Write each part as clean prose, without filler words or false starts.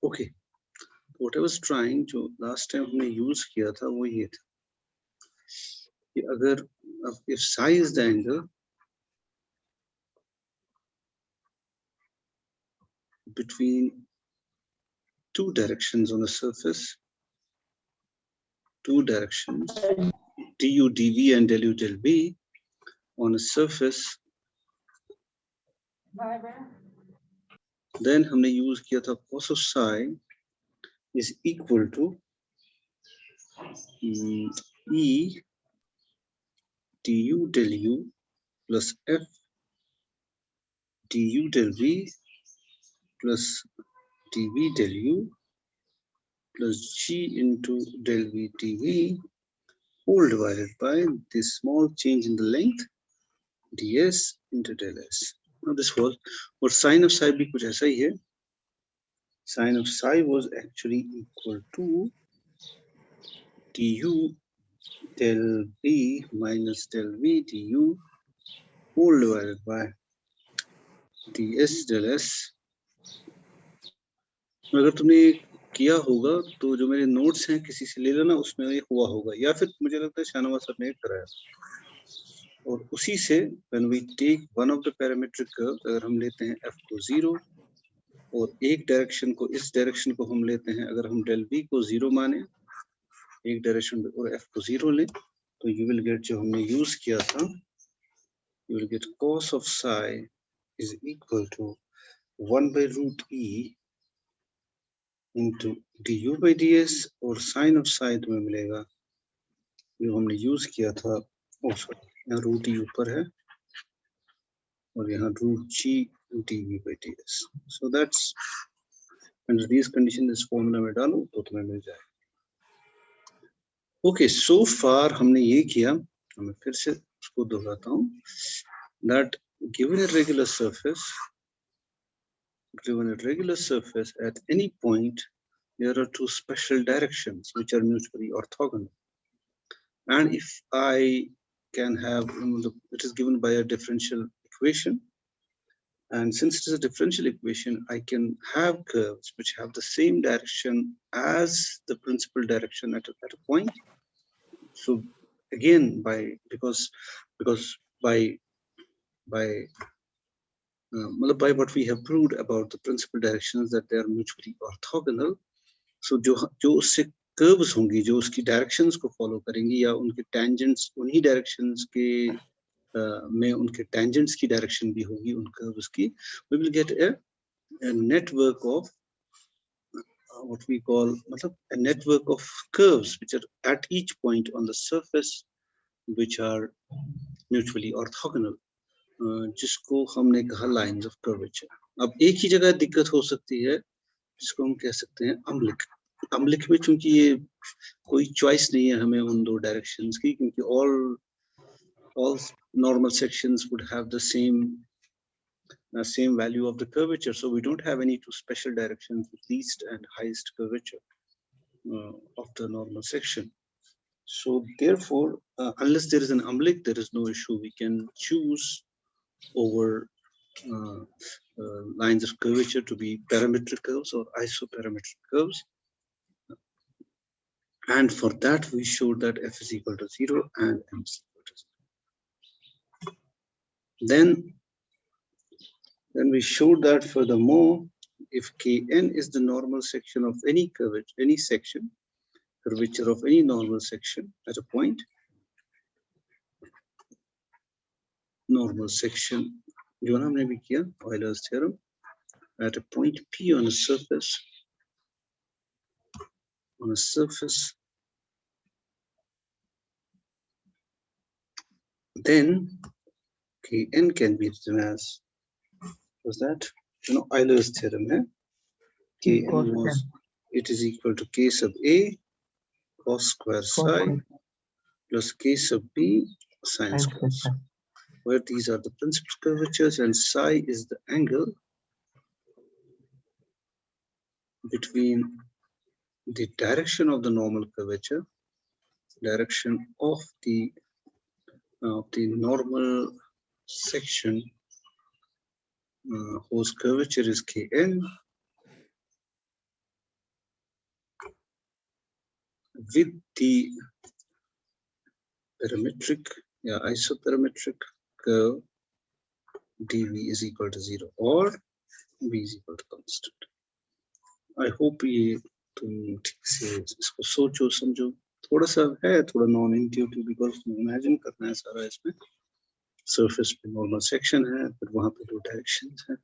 Okay, what I was trying, जो last time हमने use किया था वो ये था कि अगर if psi is the angle between two directions on a surface, two directions, du dv and del u del v on a surface, then हमने यूज किया था cos of psi is equal to e du del u plus f du del v plus dv del u plus g into del v dv whole divided by this small change in the length ds into del s. Now this was, और sin of psi भी कुछ ऐसा ही है. Sin of psi was actually equal to du del v minus del v du whole divided by ds del s. अगर तुमने किया होगा तो जो मेरे नोट्स हैं किसी से ले लेना, उसमें ये हुआ होगा, या फिर मुझे लगता है शाहनवाज सर ने कराया. और उसी से when we take one of the parametric curve, अगर हम लेते हैं f को 0 और एक डायरेक्शन को, इस डायरेक्शन को हम लेते हैं, अगर हम del v को 0 माने एक डायरेक्शन और f को 0 लें, तो you will get, जो हमने यूज किया था, you will get cos of psi is equal to 1 by root e into du by ds, और sin of psi तुम्हें मिलेगा जो हमने यूज किया था, सॉरी यहाँ रूट ई ऊपर है और यहाँ root G dv by ds. So that's under these conditions इस फॉर्मूला में डालो तो तुम्हें मिल जाएगा. ओके, सो फार हमने ये किया, मैं फिर से उसको दोहराता हूँ. that given a regular surface at any point there are two special directions which are mutually orthogonal, and if I can have, it is given by a differential equation, and since it is a differential equation, I can have curves which have the same direction as the principal direction at a point. So again, because by what we have proved about the principal directions, that they are mutually orthogonal. So जो उससे curves होंगी, जो उसकी directions को follow करेंगी, या उनके tangents उन्हीं directions के में उनके tangents की direction भी होगी उन curves की, we will get a network of what we call a network of curves which are at each point on the surface which are mutually orthogonal, जिसको हमने कहा lines of curvature. अब एक ही जगह दिक्कत हो सकती है जिसको हम कह सकते हैं अम्लिक. अम्लिक में चूंकि ये कोई चॉइस नहीं है हमें उन दो डायरेक्शंस की, क्योंकि all normal sections would have the same value of the curvature, so we don't have any two special directions with least and highest curvature of the normal section. So therefore, unless there is an Amlik, there is no issue. We can choose over lines of curvature to be parametric curves or isoparametric curves. And for that, we showed that f is equal to 0 and m is equal to 0. Then we showed that furthermore, if Kn is the normal section of any curvature, any section, curvature of any normal section at a point, normal section, जो ना हमने भी किया Euler's theorem, at a point P on a surface, then Kn can be written as, was that, Euler's theorem, Kn was, it is equal to k sub a cos square psi plus k sub b sin square psi, where these are the principal curvatures and psi is the angle between the direction of the normal curvature, direction of the normal section whose curvature is Kn with the parametric, isoparametric curve dv is equal to 0 or v is equal to constant. I hope ये तुम ठीक से इसको सोचो समझो, थोड़ा सा है थोड़ा नॉन इंट्यूटिव बिकॉज इमेजिन करना है सारा इसमें। सरफेस पे नॉर्मल सेक्शन है, फिर वहां पे दो डायरेक्शंस हैं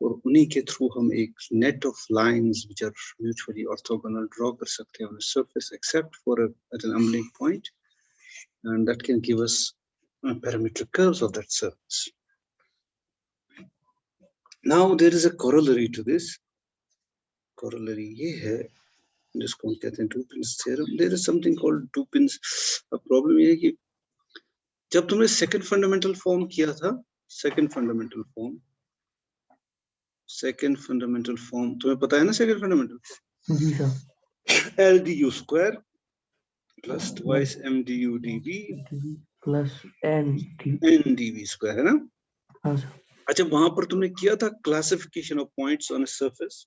और उन्हीं के थ्रू हम एक net of lines which are mutually orthogonal draw कर सकते हैं on a surface except for at an umbilic point, and that can give us parametric curves of that surface. Now there is a corollary to this. Corollary ये है जिसको हम कहते हैं Dupin's theorem. There is something called Dupin's. अब problem ये है कि जब तुमने सेकंड फंडामेंटल फॉर्म किया था, सेकंड फंडामेंटल फॉर्म तुम्हें पता है ना सेकंड फंडामेंटल फॉर्म? जी sir. L du square plus twice m du dv plus n dv square है ना? हाँ सर। अच्छा, वहां पर तुमने किया था classification of points on a surface.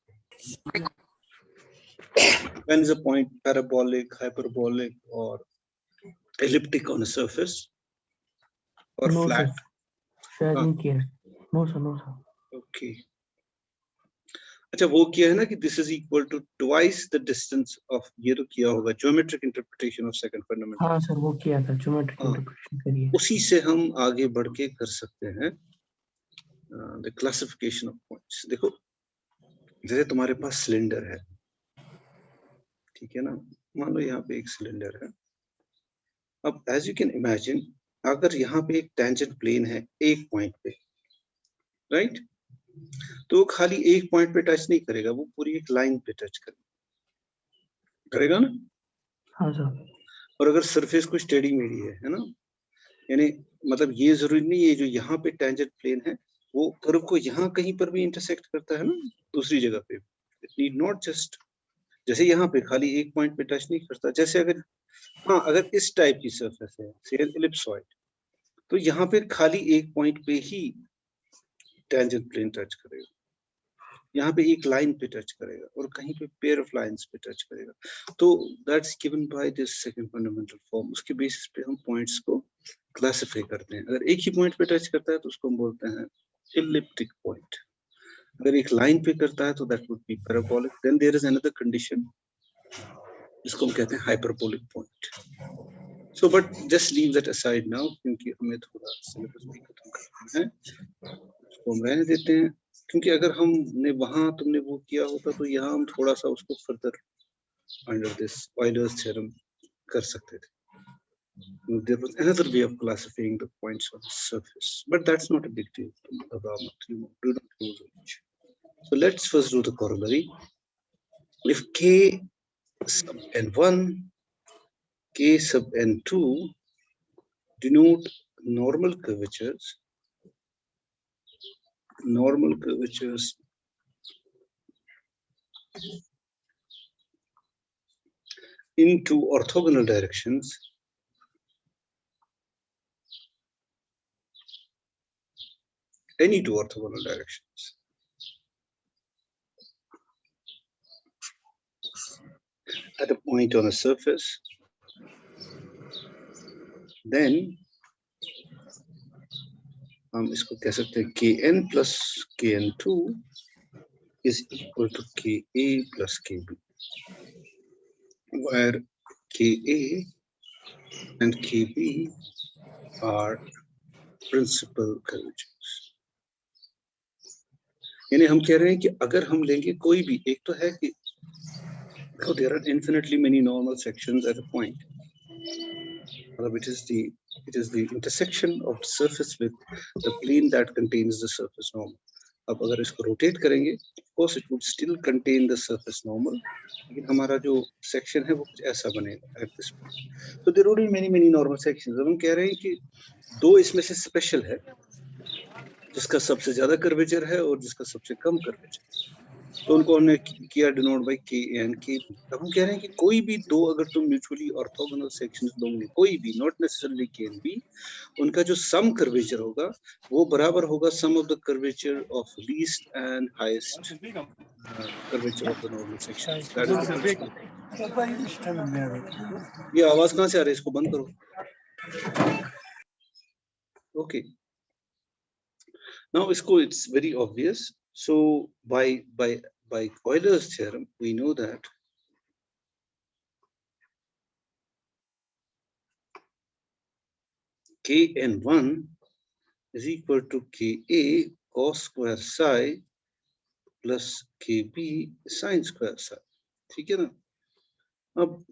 When is a point parabolic, hyperbolic or elliptic on a surface or no, flat? Sir नहीं किया। No sir. Okay. अच्छा, वो किया है ना कि this is equal to twice the distance of, ये तो किया होगा geometric interpretation of second fundamental. हाँ सर वो किया था geometric interpretation करिए। उसी से हम आगे बढ़ के कर सकते हैं the classification of points. देखो जैसे तुम्हारे पास सिलेंडर है, ठीक है ना, मान लो यहाँ पे एक सिलेंडर है। अब as you can imagine, अगर यहाँ पे एक tangent plane है एक पॉइंट पे, राइट, तो खाली एक पॉइंट पे टच नहीं करेगा, वो पूरी एक लाइन पे टच करेगा ना? हाँ सर। और अगर सरफेस कुछ टेढ़ी मेढ़ी है ना, यानी मतलब ये जरूरी नहीं है जो यहाँ पे टेंजेंट प्लेन है वो कर्व को यहाँ कहीं पर भी इंटरसेक्ट करता है ना दूसरी जगह पे। इट नीड नॉट जस्ट, जैसे यहाँ पे खाली एक पॉइंट पे टच नहीं करता, जैसे अगर हाँ अगर इस टाइप की सरफेस है से एलिप्सॉइड, तो यहाँ पे खाली एक पॉइंट पे ही टेंजेंट प्लेन टच करेगा, यहाँ पे एक लाइन पे टच करेगा और कहीं पे पेयर ऑफ लाइंस पे टच करेगा। तो that's given by this second fundamental form. उसके बेसिस पे हम पॉइंट्स को क्लासिफाई करते हैं। अगर एक ही पॉइंट पे टच करता है तो उसको हम बोलते हैं इलिप्टिक पॉइंट, अगर एक लाइन पे करता है तो that would be parabolic. Then there is another condition जिसको हम कहते हैं hyperbolic point. So but just leave that aside now, क्योंकि हमें थोड़ा सिलेबस भी खत्म करना है, उसको हम रहने देते हैं। क्योंकि अगर हमने वहां तुमने वो किया होता तो यहाँ हम थोड़ा सा उसको further under this Euler's theorem कर सकते थे। There was another way of classifying the points on the surface, but that's not a big deal. Do not lose much. So let's first do the corollary. If k sub n1, k sub n2 denote normal curvatures into orthogonal directions, any two orthogonal directions, at a point on a surface, then हम इसको कह सकते हैं kn plus kn2 is equal to ka plus kb, where ka and kb are principal curvatures. यानी हम कह रहे हैं कि अगर हम लेंगे कोई भी एक, तो है कि there are infinitely many normal sections at a point. It is the intersection of the surface with the plane that contains the surface normal. अब अगर इसको रोटेट करेंगे, of course it would still contain the surface normal, लेकिन हमारा जो section है वो कुछ ऐसा बनेगा at this point. So there would be many normal sections. अब हम कह रहे हैं कि दो इसमें से स्पेशल है, जिसका सबसे ज्यादा कर्वेचर है और जिसका सबसे कम कर्वेचर। तो उनको हमने किया डिनोट बाय के एंड के। अब हम कह रहे हैं कि कोई भी दो अगर तुम म्यूचुअली ऑर्थोगोनल सेक्शंस लोगे, कोई भी, not necessarily K and B, उनका जो सम कर्वेचर होगा वो बराबर होगा sum of the curvature of least and highest curvature of the normal section. That is the principal. ये आवाज कहाँ से आ रही है, इसको बंद करो। Okay, now it's very obvious. So by Euler's theorem we know that kn1 is equal to ka cos square psi plus kb sin square psi. ठीक है ना? अब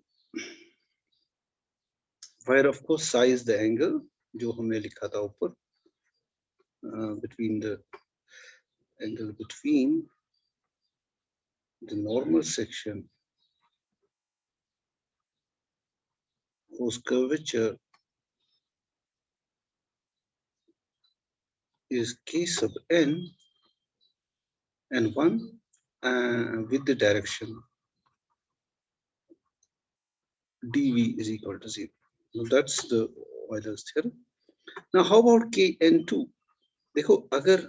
where of course psi is the angle जो हमने लिखा था ऊपर, between the angle between the normal section whose curvature is k sub n and 1 with the direction dv is equal to 0. Now that's the Euler's theorem. Now how about kn2? देखो अगर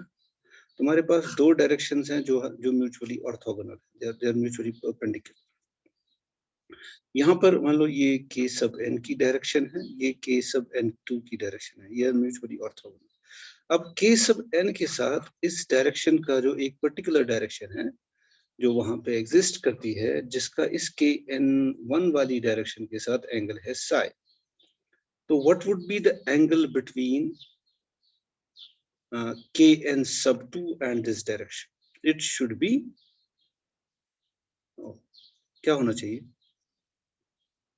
तुम्हारे पास दो directions हैं जो mutually orthogonal है, they are mutually perpendicular. यहाँ पर मान लो ये k सब n की डायरेक्शन है, ये k सब n2 की डायरेक्शन है, ये आर म्यूचुअली ऑर्थोगोनल। अब k सब n के साथ इस डायरेक्शन का जो एक पर्टिकुलर डायरेक्शन है जो वहां पे एग्जिस्ट करती है, जिसका इस kn1 वाली डायरेक्शन के साथ एंगल है psi। तो what would be the angle between kn sub 2 and this direction? It should be क्या होना चाहिए?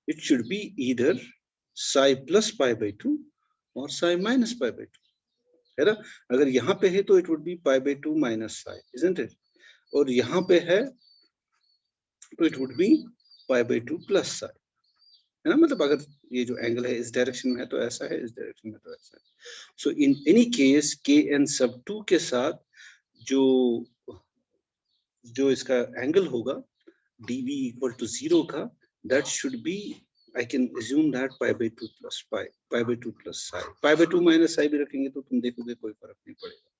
It should be either psi plus pi by 2 or psi minus pi by 2, है ना? अगर यहाँ पे है तो it would be pi by 2 minus psi, isn't it? और यहाँ पे है तो it would be pi by 2 plus psi, है ना? मतलब अगर ये जो एंगल है इस डायरेक्शन में है तो ऐसा है, इस डायरेक्शन में तो ऐसा है। So in any case kn sub 2 के साथ जो इसका एंगल होगा dv equal to 0 का, that should be, I can assume that pi by 2 plus pi by 2 plus psi, pi by 2 minus psi भी रखेंगे तो तुम देखोगे कोई फर्क नहीं पड़ेगा।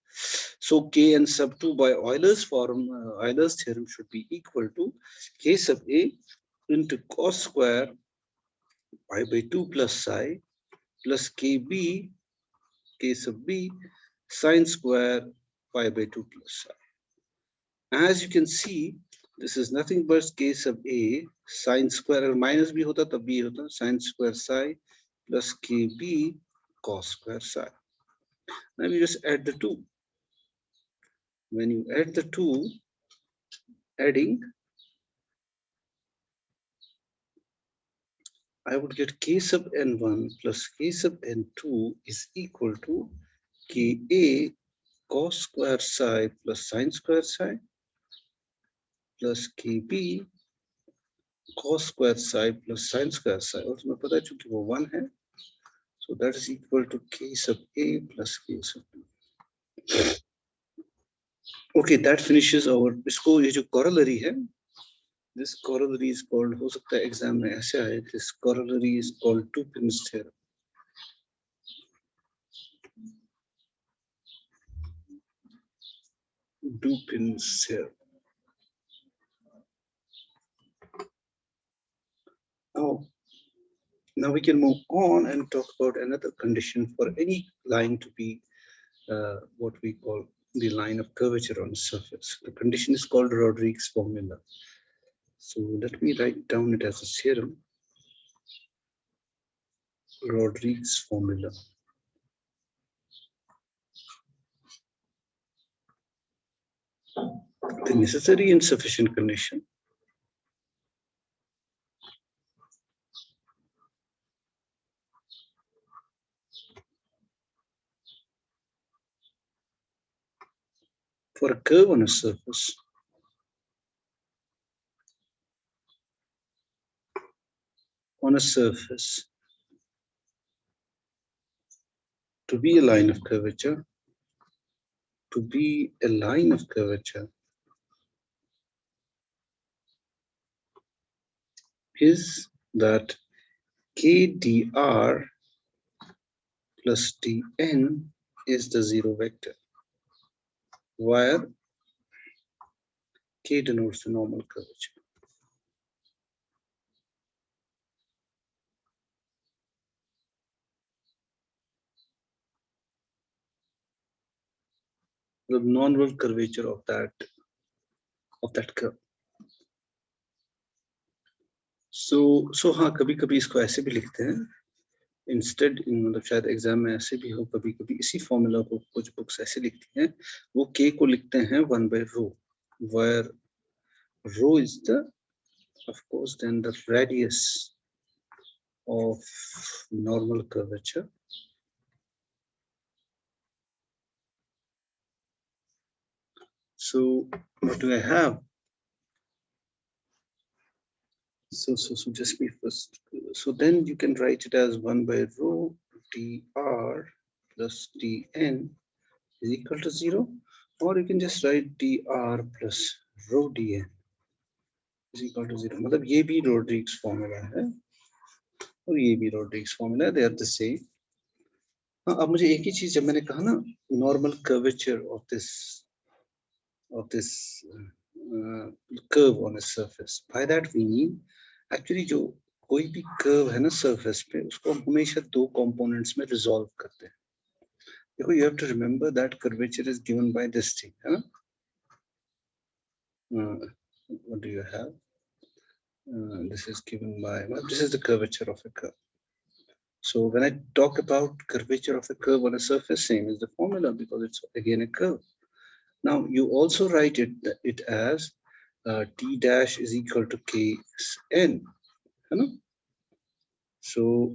So kn sub 2 by Euler's form, Euler's theorem should be equal to k sub a into cos square pi by 2 plus psi plus kb k sub b sin square pi by 2 plus psi. As you can see, this is nothing but k sub a sin square, or minus भी होता तब भी होता sin square psi plus kb cos square psi. Now you just add the two. When you add the two, adding, I would get k sub n1 plus k sub n2 is equal to ka cos square psi plus sin square psi plus kb cos square psi plus sin square psi, और तुम्हें पता है चूंकि वो 1 है, so that is equal to k sub a plus k sub b. Okay, that finishes our, इसको ये जो corollary है, this corollary is called, हो सकता है एग्जाम में ऐसे आए, this corollary is called Dupin's theorem. Dupin's theorem. Now we can move on and talk about another condition for any line to be what we call the line of curvature on the surface. The condition is called Rodrigues formula. So let me write down it as a theorem. Rodrigues formula. The necessary and sufficient condition for a curve on a surface to be a line of curvature, is that KDR plus DN is the zero vector, where K denotes the normal curvature. The normal curvature of that curve. So हाँ, कभी कभी इसको ऐसे भी लिखते हैं instead, मतलब शायद एग्जाम में ऐसे भी हो, कभी कभी इसी फॉर्मूला को कुछ बुक्स ऐसे लिखती हैं, वो k को लिखते हैं 1/ρ, where ρ is the, of course, then the radius of normal curvature. So what do I have? So just be first. So then you can write it as 1/ρ dr plus dn is equal to 0, or you can just write dr plus rho dn is equal to 0. मतलब ये भी Rodrigues formula है और ये भी Rodrigues formula है, they are the same. हाँ, अब मुझे एक ही चीज, जब मैंने कहा ना normal curvature of this curve on a surface, by that we mean actually जो कोई भी curve है ना surface पे, उसको हम हमेशा दो components में resolve करते हैं. देखो, you have to remember that curvature is given by this thing, है ना? What do you have? This is given by, well, this is the curvature of a curve. So when I talk about curvature of a curve on a surface, same is the formula, because it's again a curve. Now you also write it as t dash is equal to kn, है ना? So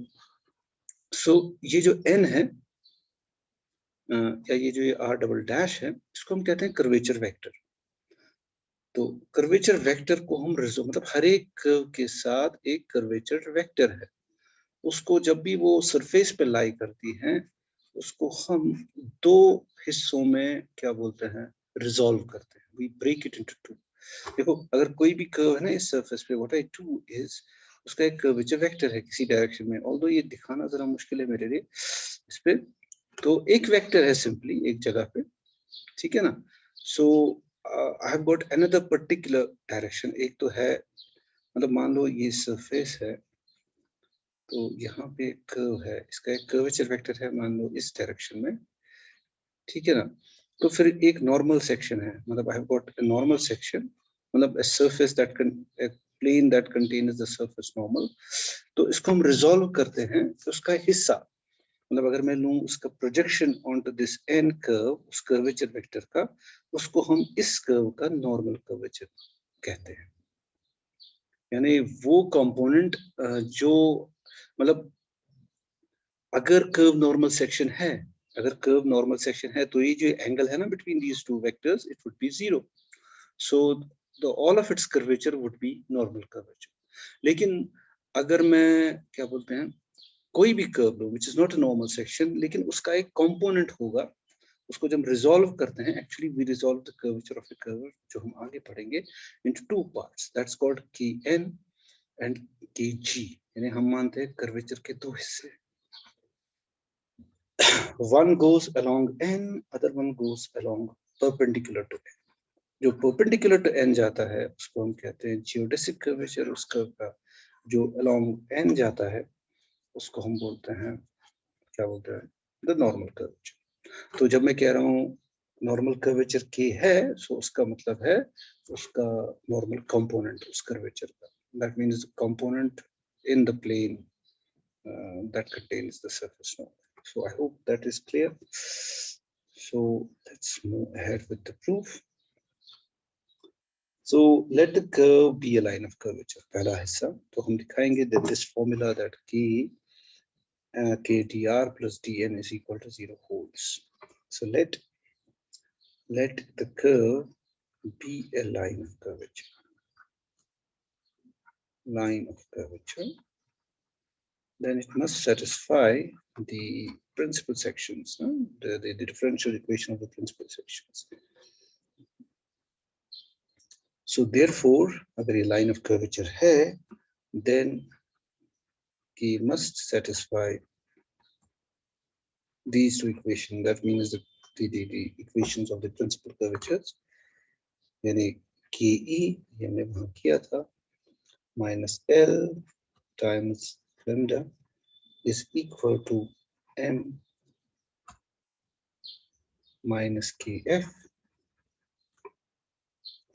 ये जो n है, या ये जो ये r double dash है, इसको हम कहते हैं कर्वेचर वेक्टर. तो कर्वेचर वेक्टर को हम मतलब हर एक कर्व के साथ एक कर्वेचर वेक्टर है, उसको जब भी वो सरफेस पे लाई करती है, उसको हम दो हिस्सों में क्या बोलते हैं, रिजॉल्व करते हैं. We break it into two. देखो, अगर कोई भी कर्व है ना इस सरफेस पे, व्हाट आई डू इज, उसका एक कर्वेचर वेक्टर है किसी डायरेक्शन में, ऑल्दो ये दिखाना जरा मुश्किल है मेरे लिए इस पे, तो एक वेक्टर है सिंपली एक जगह पे, ठीक है ना? So I have got another particular direction. एक तो है, मतलब मान लो ये सरफेस है, तो यहाँ पे एक कर्व है, इसका एक कर्वेचर वेक्टर है, मान लो इस डायरेक्शन में, ठीक है ना? तो फिर एक नॉर्मल सेक्शन है, मतलब I have got a normal section, मतलब a surface that a plane that contains the surface normal. तो इसको हम रिजॉल्व करते हैं, तो उसका हिस्सा, मतलब अगर मैं लूं उसका projection onto this n curve, उस कर्वेचर वेक्टर का, उसको हम इस कर्व का नॉर्मल कर्वेचर कहते हैं. यानी वो कंपोनेंट जो, मतलब अगर कर्व नॉर्मल सेक्शन है, अगर कर्व नॉर्मल सेक्शन है, तो ये जो एंगल है ना between these two vectors, it would be 0. So the all of its curvature would be normal curvature. लेकिन अगर मैं क्या बोलते हैं, कोई भी curve low which is not a normal section, लेकिन उसका एक कंपोनेंट होगा, उसको जब रिजॉल्व करते हैं, actually we resolve the curvature of a curve, जो हम आगे पढ़ेंगे, into two parts, that's called kn and kg. यानी हम मानते हैं कर्वेचर के दो हिस्से, one goes along n, other one goes along perpendicular to n. जो perpendicular to n जाता है, उसको हम कहते हैं जियोडेसिक कर्वेचर. उस कर्व का जो along n जाता है, उसको हम बोलते हैं, क्या बोलते हैं, the normal curvature. तो जब मैं कह रहा हूँ नॉर्मल कर्वेचर k है, सो उसका मतलब है उसका नॉर्मल कंपोनेंट उस कर्वेचर का, that means the component in the plane that contains the surface normal. So I hope that is clear. So let's move ahead with the proof. So let the curve be a line of curvature. पहला हिस्सा तो हम दिखाएंगे that this formula that k dr plus dn is equal to 0 holds. So let the curve be a line of curvature. Line of curvature. Then it must satisfy the principal sections, the differential equation of the principal sections. So therefore, अगर ये line of curvature है, then K must satisfy these two equations. That means the equations of the principal curvatures. यानी KE ये हमने वहाँ किया था minus L times lambda is equal to M minus KF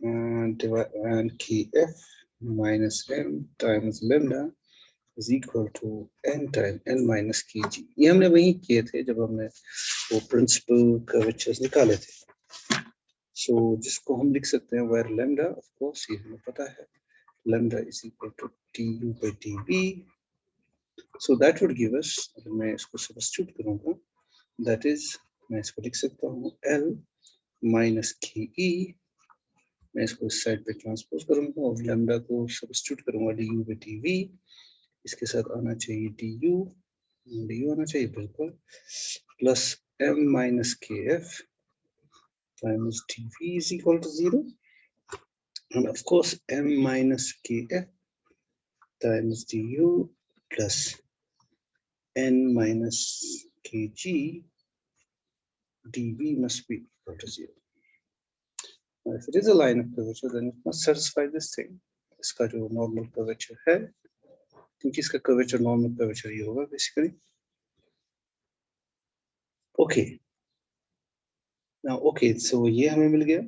and KF minus M times lambda is equal to N times N minus KG. ये हमने वही किए थे जब हमने वो principal curvatures निकाले थे. So जिसको हम लिख सकते हैं where lambda, of course ये हमें पता है, lambda is equal to TU by TB. So that would give us, अगर मैं इसको substitute करूँगा, that is मैं इसको लिख सकता हूँ L minus KE. मैं इसको इस साइड पे ट्रांसपोज करूँगा और lambda को substitute करूँगा DU by DV. इसके साथ आना चाहिए DU आना चाहिए बिल्कुल, plus M minus KF times dV is equal to 0, and of course M minus KF times du plus N minus Kg dV must be equal to 0. Now if it is a line of curvature, then it must satisfy this thing. इसका जो normal curvature है, क्योंकि इसका curvature normal curvature ये होगा basically. Okay. Now okay, so ये हमें मिल गया.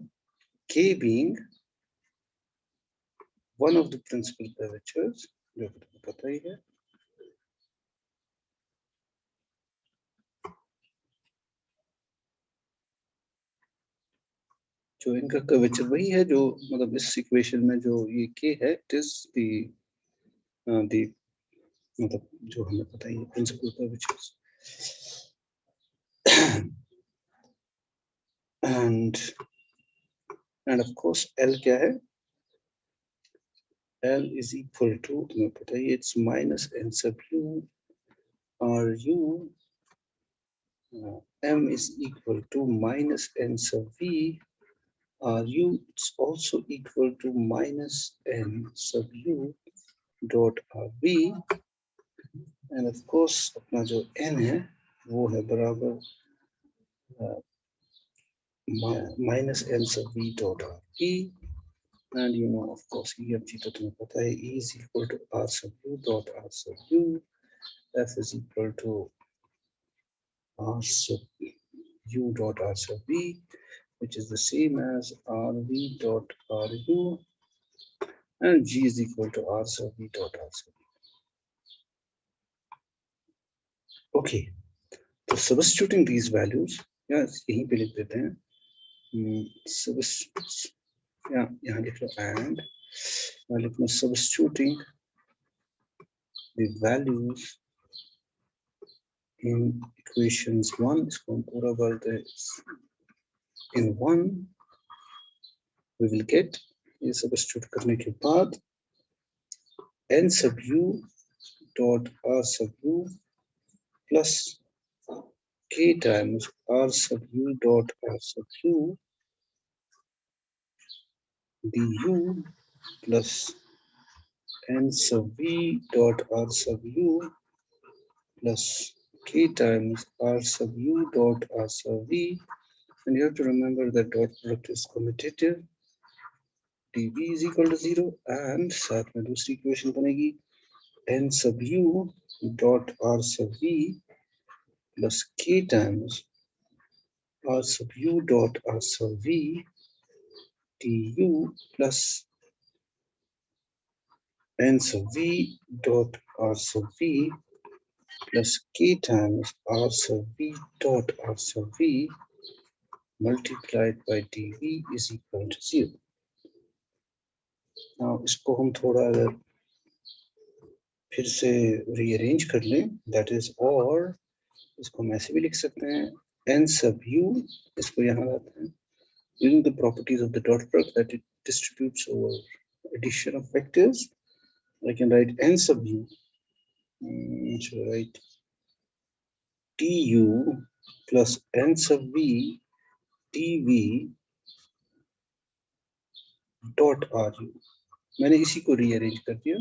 K being one of the principal curvatures, जो आपको पता ही है. जो इनका कर्वेचर वही है जो मतलब इस इक्वेशन में जो ये K है, it is the मतलब जो हमें पता ही है principal curvatures. and of course L क्या है? L is equal to, तुम्हें पता ही, it's minus N sub U RU. M is equal to minus N sub V RU. It's also equal to minus N sub U dot RV. And of course अपना जो N है वो है बराबर minus N sub V dot RV. And you know, of course, E of G तो तुम्हें पता है, E is equal to R sub U dot R sub U. F is equal to R sub U dot R sub V, which is the same as RV dot RU. And G is equal to R sub V dot R sub V. Okay, so substituting these values, yes, यहीं पे लिख देते हैं. यहाँ लिख लो and यहाँ लिख लो substituting the values in equations 1, इसको हम पूरा बोलते हैं. In 1 we will get, ये substitute करने के बाद, N sub U dot R sub U plus K times R sub U dot R sub U du plus N sub V dot R sub U plus K times R sub U dot R sub V. And you have to remember that dot product is commutative. dV is equal to 0, and साथ में दूसरी equation बनेगी N sub U dot R sub V plus K times R sub U dot R sub V du plus N sub V dot R sub V plus K times R sub V dot R sub V multiplied by dV is equal to 0. Now इसको हम थोड़ा अगर फिर से rearrange कर लें, that is, और इसको हम ऐसे भी लिख सकते हैं N sub U, इसको यहाँ लाते हैं, using the properties of the dot product that it distributes over addition of vectors. I can write N sub U, should I write du plus N sub V dV dot RU. मैंने इसी को rearrange कर दिया.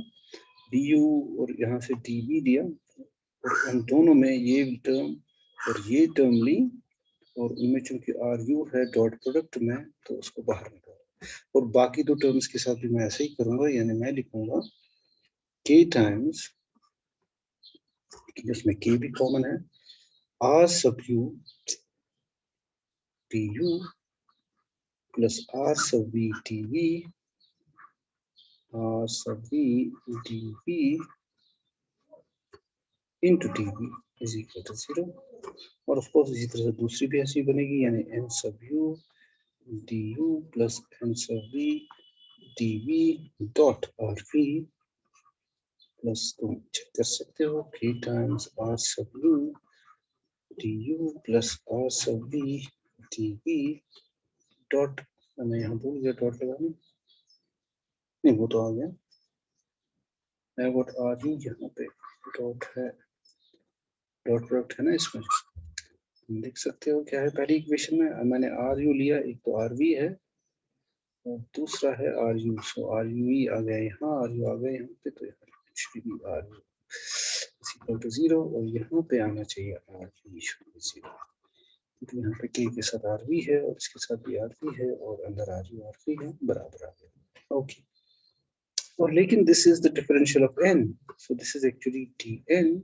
du और यहाँ से dv दिया और उन दोनों में ये टर्म और ये टर्म ली और उनमें चूंकि ru है डॉट प्रोडक्ट में तो उसको बाहर निकाला और बाकी दो टर्म्स के साथ भी मैं ऐसे ही करूंगा, यानी मैं लिखूंगा k टाइम्स, जिसमें k भी कॉमन है, r sub u du plus r सब v dv r सब v dv into dv is equal to 0 और ऑफ कोर्स इसी तरह से दूसरी भी ऐसी बनेगी, यानी n सब u du प्लस n सब v dv dot rv plus तुम चेक कर सकते हो k times r sub u du plus r सब v dv डॉट, मैं यहाँ भूल गया डॉट लगाने, नहीं वो तो आ गया, मैं व्हाट आर यू यहाँ पे डॉट है, डॉट प्रोडक्ट है ना इसमें, देख सकते हो क्या है पहली इक्वेशन में मैंने आर यू लिया, एक तो आर वी है और दूसरा है R U, so R U ही आ गया यहाँ, आर यू आ गया यहाँ पे, तो यहाँ कुछ भी आर यू इक्वल टू 0 और यहाँ पे आना चाहिए आर वी 0, तो यहाँ पे के साथ आर वी है और इसके साथ भी आर वी है और अंदर आर यू आर वी है, बराबर आ गया। ओके, और लेकिन this is the differential of N, so this is actually T N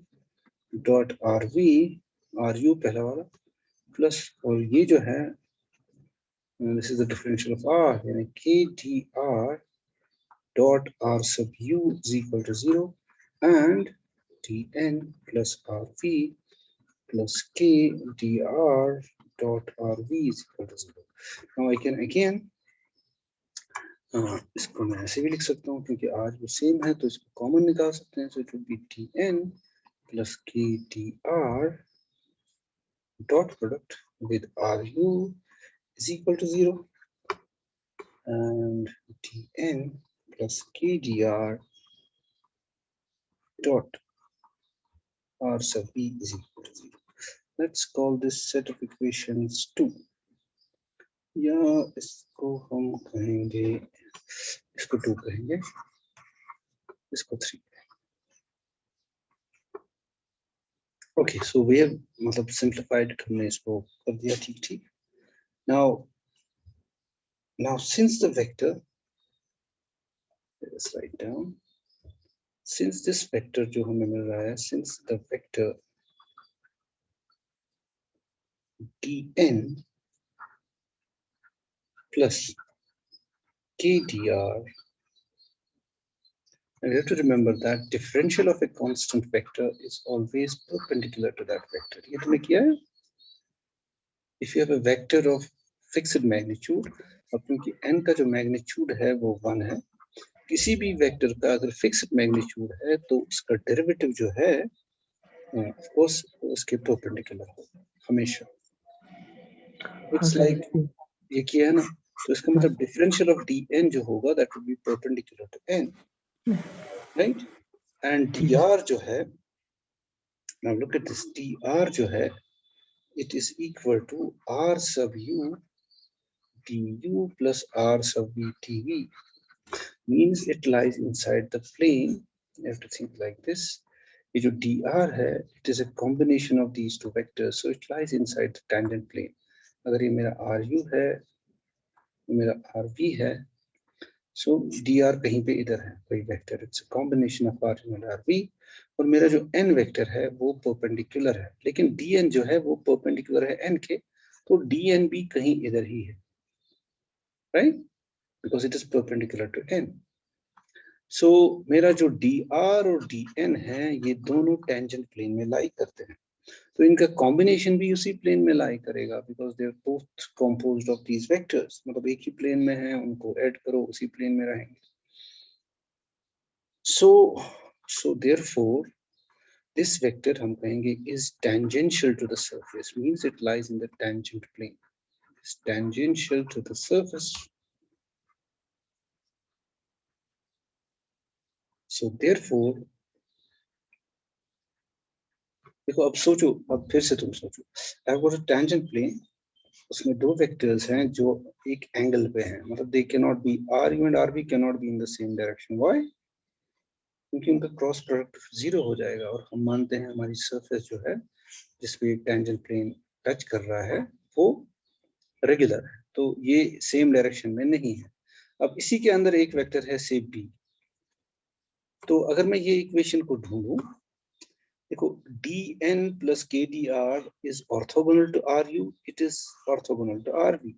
dot R V, R U पहला वाला प्लस, और ये जो है this is the differential of R, यानी K D R dot R sub U is equal to 0 and T N plus R V plus K D R dot R V is equal to 0। Now I can again इसको मैं ऐसे भी लिख सकता हूँ क्योंकि are जो same है तो इसको कॉमन निकाल सकते हैं, so it will be T N plus K D R dot product with ru is equal to 0 and tn plus kdr dot r sub b is equal to 0. Let's call this set of equations 2, या इसको हम कहेंगे, इसको 2 कहेंगे, इसको 3। Okay, so we have मतलब simplified, हमने इसको कर दिया ठीक ठीक। now since the vector, let's write down, since this vector जो हमें मिल रहा है, since the vector dn plus kdr, and you have to remember that differential of a constant vector is always perpendicular to that vector. ये तुमने किया है? If you have a vector of fixed magnitude, और क्योंकि n का जो magnitude है वो 1 है, किसी भी वेक्टर का अगर फिक्स्ड मैग्नीट्यूड है तो उसका डेरिवेटिव जो है ऑफ कोर्स उसके परपेंडिकुलर होगा हमेशा। इट्स लाइक ये किया है ना, तो इसका मतलब डिफरेंशियल ऑफ dn जो होगा that will be perpendicular to n, right, and dr जो है, now look at this, dr जो है it is equal to r sub u du plus r sub v dv, means it lies inside the plane. You have to think like this, ये जो dr है it is a combination of these two vectors, so it lies inside the tangent plane. अगर ये मेरा ru है, मेरा rv है, so dr कहीं पे इधर है कोई vector, it's a combination of ru and rv, और मेरा जो n वेक्टर है वो परपेंडिकुलर है, लेकिन dn जो है वो परपेंडिकुलर है n के, तो dn भी कहीं इधर ही है, right, because it is perpendicular to n. So मेरा जो dr और dn है ये दोनों टेंजेंट प्लेन में लाई करते हैं, तो इनका कॉम्बिनेशन भी उसी प्लेन में लाई करेगा, because they are both composed of these vectors, मतलब एक ही प्लेन में है, उनको ऐड करो उसी प्लेन में रहेंगे। so therefore this vector हम कहेंगे is tangential to the surface, means it lies in the tangent plane, is tangential to the surface. So therefore देखो अब सोचो, अब फिर से तुम सोचो, I've got a tangent plane, उसमें दो वेक्टर्स हैं जो एक एंगल पे हैं, मतलब they cannot be ru and rv cannot be in the same direction. Why? क्योंकि उनका क्रॉस प्रोडक्ट 0 हो जाएगा और हम मानते हैं हमारी सरफेस जो है जिसपे टेंजेंट प्लेन टच कर रहा है वो रेगुलर है, तो ये सेम डायरेक्शन में नहीं है। अब इसी के अंदर एक वेक्टर है से बी, तो अगर मैं ये इक्वेशन को ढूंढूं, देखो dn plus kdr is orthogonal to ru, it is orthogonal to rv,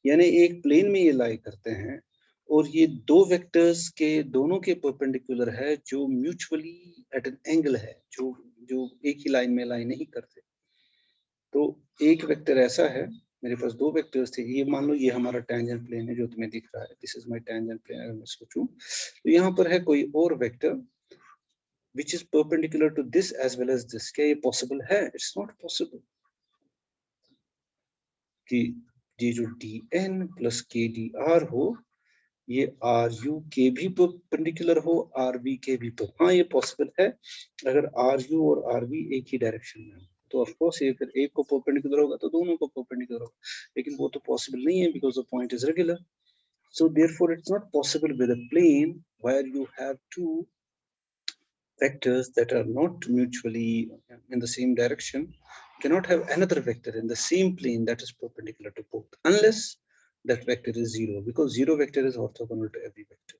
यानी एक प्लेन में ये लाई करते हैं और ये दो वेक्टर्स के दोनों के परपेंडिकुलर है जो म्यूचुअली एट एन एंगल है, जो एक ही लाइन में लाई नहीं करते। तो एक वेक्टर ऐसा है, मेरे पास दो वेक्टर्स थे, ये मान लो ये हमारा टेंजेंट प्लेन है जो तुम्हें दिख रहा है, this is my tangent plane. अगर मैं सोचूं तो यहाँ पर है कोई और vector which is perpendicular to this as well as this, क्या ये पॉसिबल है? इट्स नॉट पॉसिबल कि ये जो dn plus kdr हो ये ru के भी परपेंडिकुलर हो, rv के भी तो हाँ ये पॉसिबल है अगर ru और rv एक ही डायरेक्शन में हो, तो ऑफ कोर्स ये फिर एक को परपेंडिकुलर होगा तो दोनों को परपेंडिकुलर होगा, लेकिन वो तो पॉसिबल नहीं है because the point is regular. So therefore it's not possible with a plane where you have two vectors that are not mutually in the same direction, cannot have another vector in the same plane that is perpendicular to both unless that vector is zero, because zero vector is orthogonal to every vector.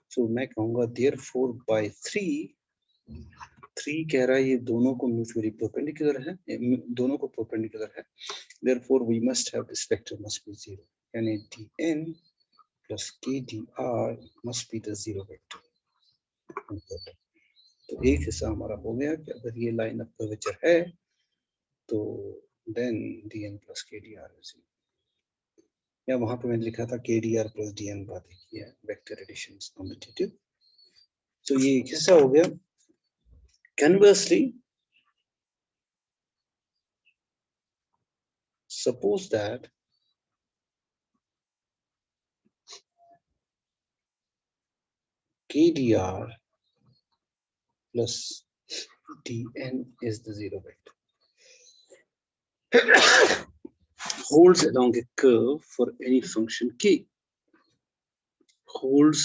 So मैं कहूँगा therefore by 3 कह रहा है ये दोनों को mutually perpendicular है, दोनों को परपेंडिकुलर है, therefore we must have this vector must be zero, यानी dn plus kdr must be the zero vector. तो एक हिस्सा हमारा हो गया कि अगर ये लाइन ऑफ कर्वेचर है तो then dn plus kdr is 0, या वहां पे मैंने लिखा था kdr plus dn बात की है, वेक्टर एडिशन इज कम्यूटेटिव। तो ये एक हिस्सा हो गया। Conversely suppose that kdr plus dn is the zero vector holds along a curve for any function k, holds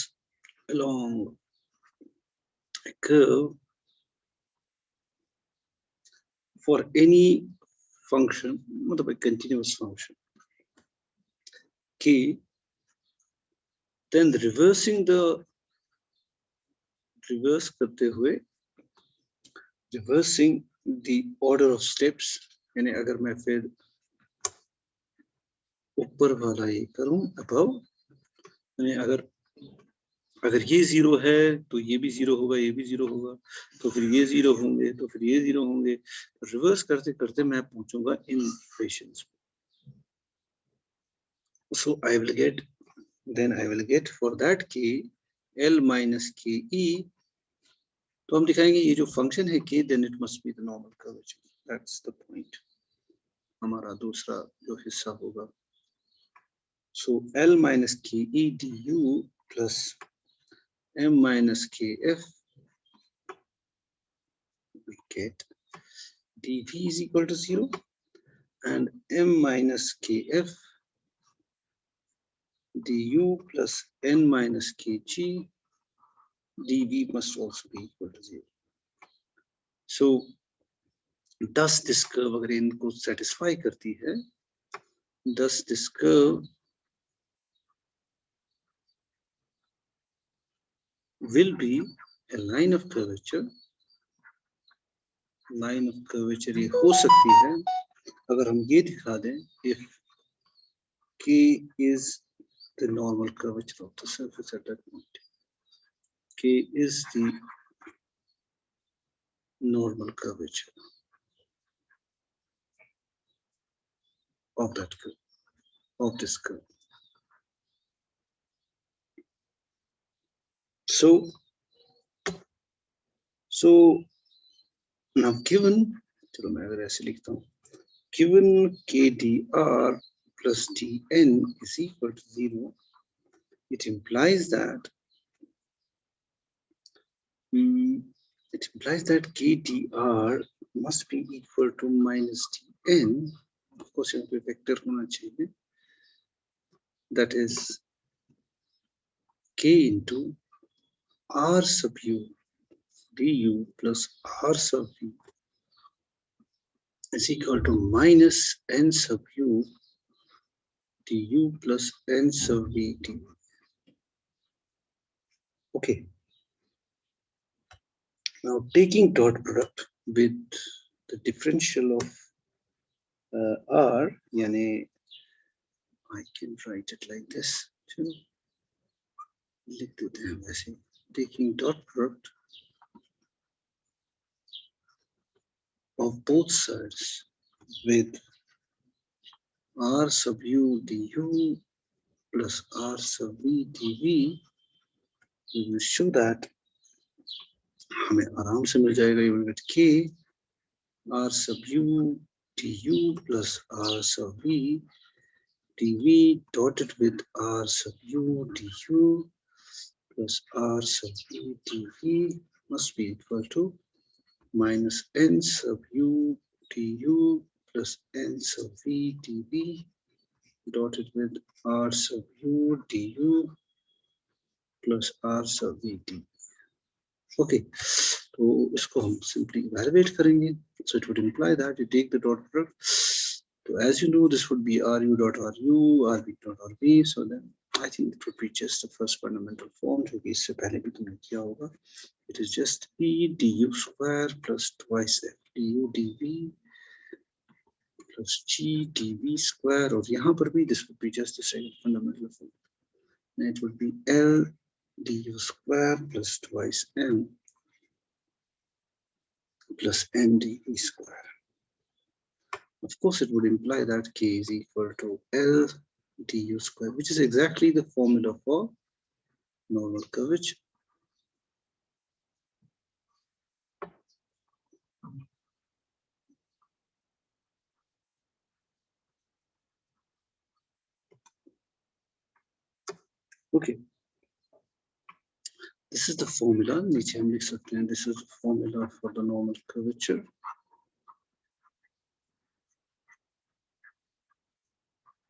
along a curve for any function, मतलब a continuous function k, then reverse करते हुए reversing the order of steps, यानी अगर मैं फिर ऊपर वाला ये करूं above, यानी अगर ये जीरो है तो ये भी जीरो होगा, ये भी जीरो होगा, तो फिर ये जीरो होंगे, तो फिर ये जीरो होंगे, तो रिवर्स करते करते मैं पहुंचूंगा इन equations. So I will get for that k l minus ke, तो हम दिखाएंगे ये जो फंक्शन है k, then it must be the normal curvature, that's the point, हमारा दूसरा जो हिस्सा होगा। So l minus ke du plus m minus kf, we get dv is equal to 0 and m minus kf du plus n minus kg dv must also be equal to 0. So thus this curve अगर इनको satisfy करती है, thus this curve will be a line of curvature, ये हो सकती है अगर हम ये दिखा दें if k is the normal curvature of the surface at that point, k is the normal curvature of that curve, of this curve. So now given, चलो मैं अगर ऐसे लिखता हूँ, given kdr plus dn is equal to 0, it implies that kdr must be equal to minus dn, of course यहाँ पे vector होना चाहिए, that is k into r sub u du plus r sub v is equal to minus n sub u du plus n sub v du. Okay. Now taking dot product with the differential of r, yani I can write it like this too. Taking dot product of both sides with r sub u du plus r sub v dv, we will show that हमें आराम से मिल जाएगा unit k r sub u du plus r sub v dv dotted with r sub u du plus r sub v dv must be equal to minus n sub u du plus n sub v dv dotted with r sub u du plus r sub v dv. Okay, so इसको हम simply evaluate करेंगे. So it would imply that you take the dot product. So as you know, this would be ru dot ru, rv dot rv. So then I think it would be just the first fundamental form, जो कि इससे पहले भी तुमने किया होगा. It is just e du square plus twice f du dv plus g dv square, और यहाँ पर भी this would be just the second fundamental form. And it would be l du square plus twice m plus n dv square. Of course, it would imply that k is equal to l du square, which is exactly the formula for normal curvature. Okay, this is the formula. नीचे हम लिख सकते हैं, this is the formula for the normal curvature.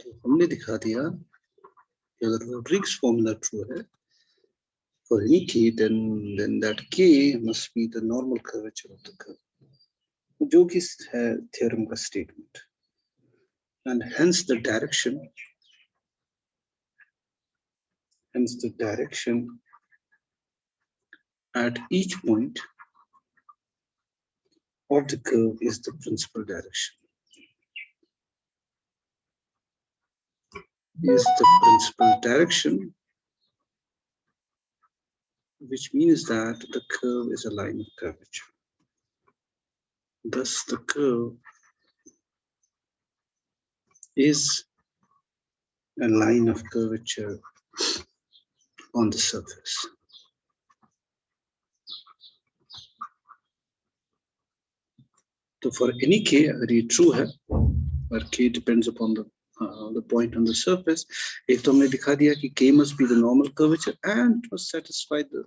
तो हमने दिखा दिया कि अगर Rodrigues formula true है for any k, then that k must be the normal curvature of the curve, जो कि है theorem का statement, and hence the direction at each point of the curve is the principal direction. Is the principal direction, which means that the curve is a line of curvature. Thus, the curve is a line of curvature on the surface. So for any k, अगर ये true है, where k depends upon the point on the surface, एक तो हमने दिखा दिया कि k must be the normal curvature and must satisfy the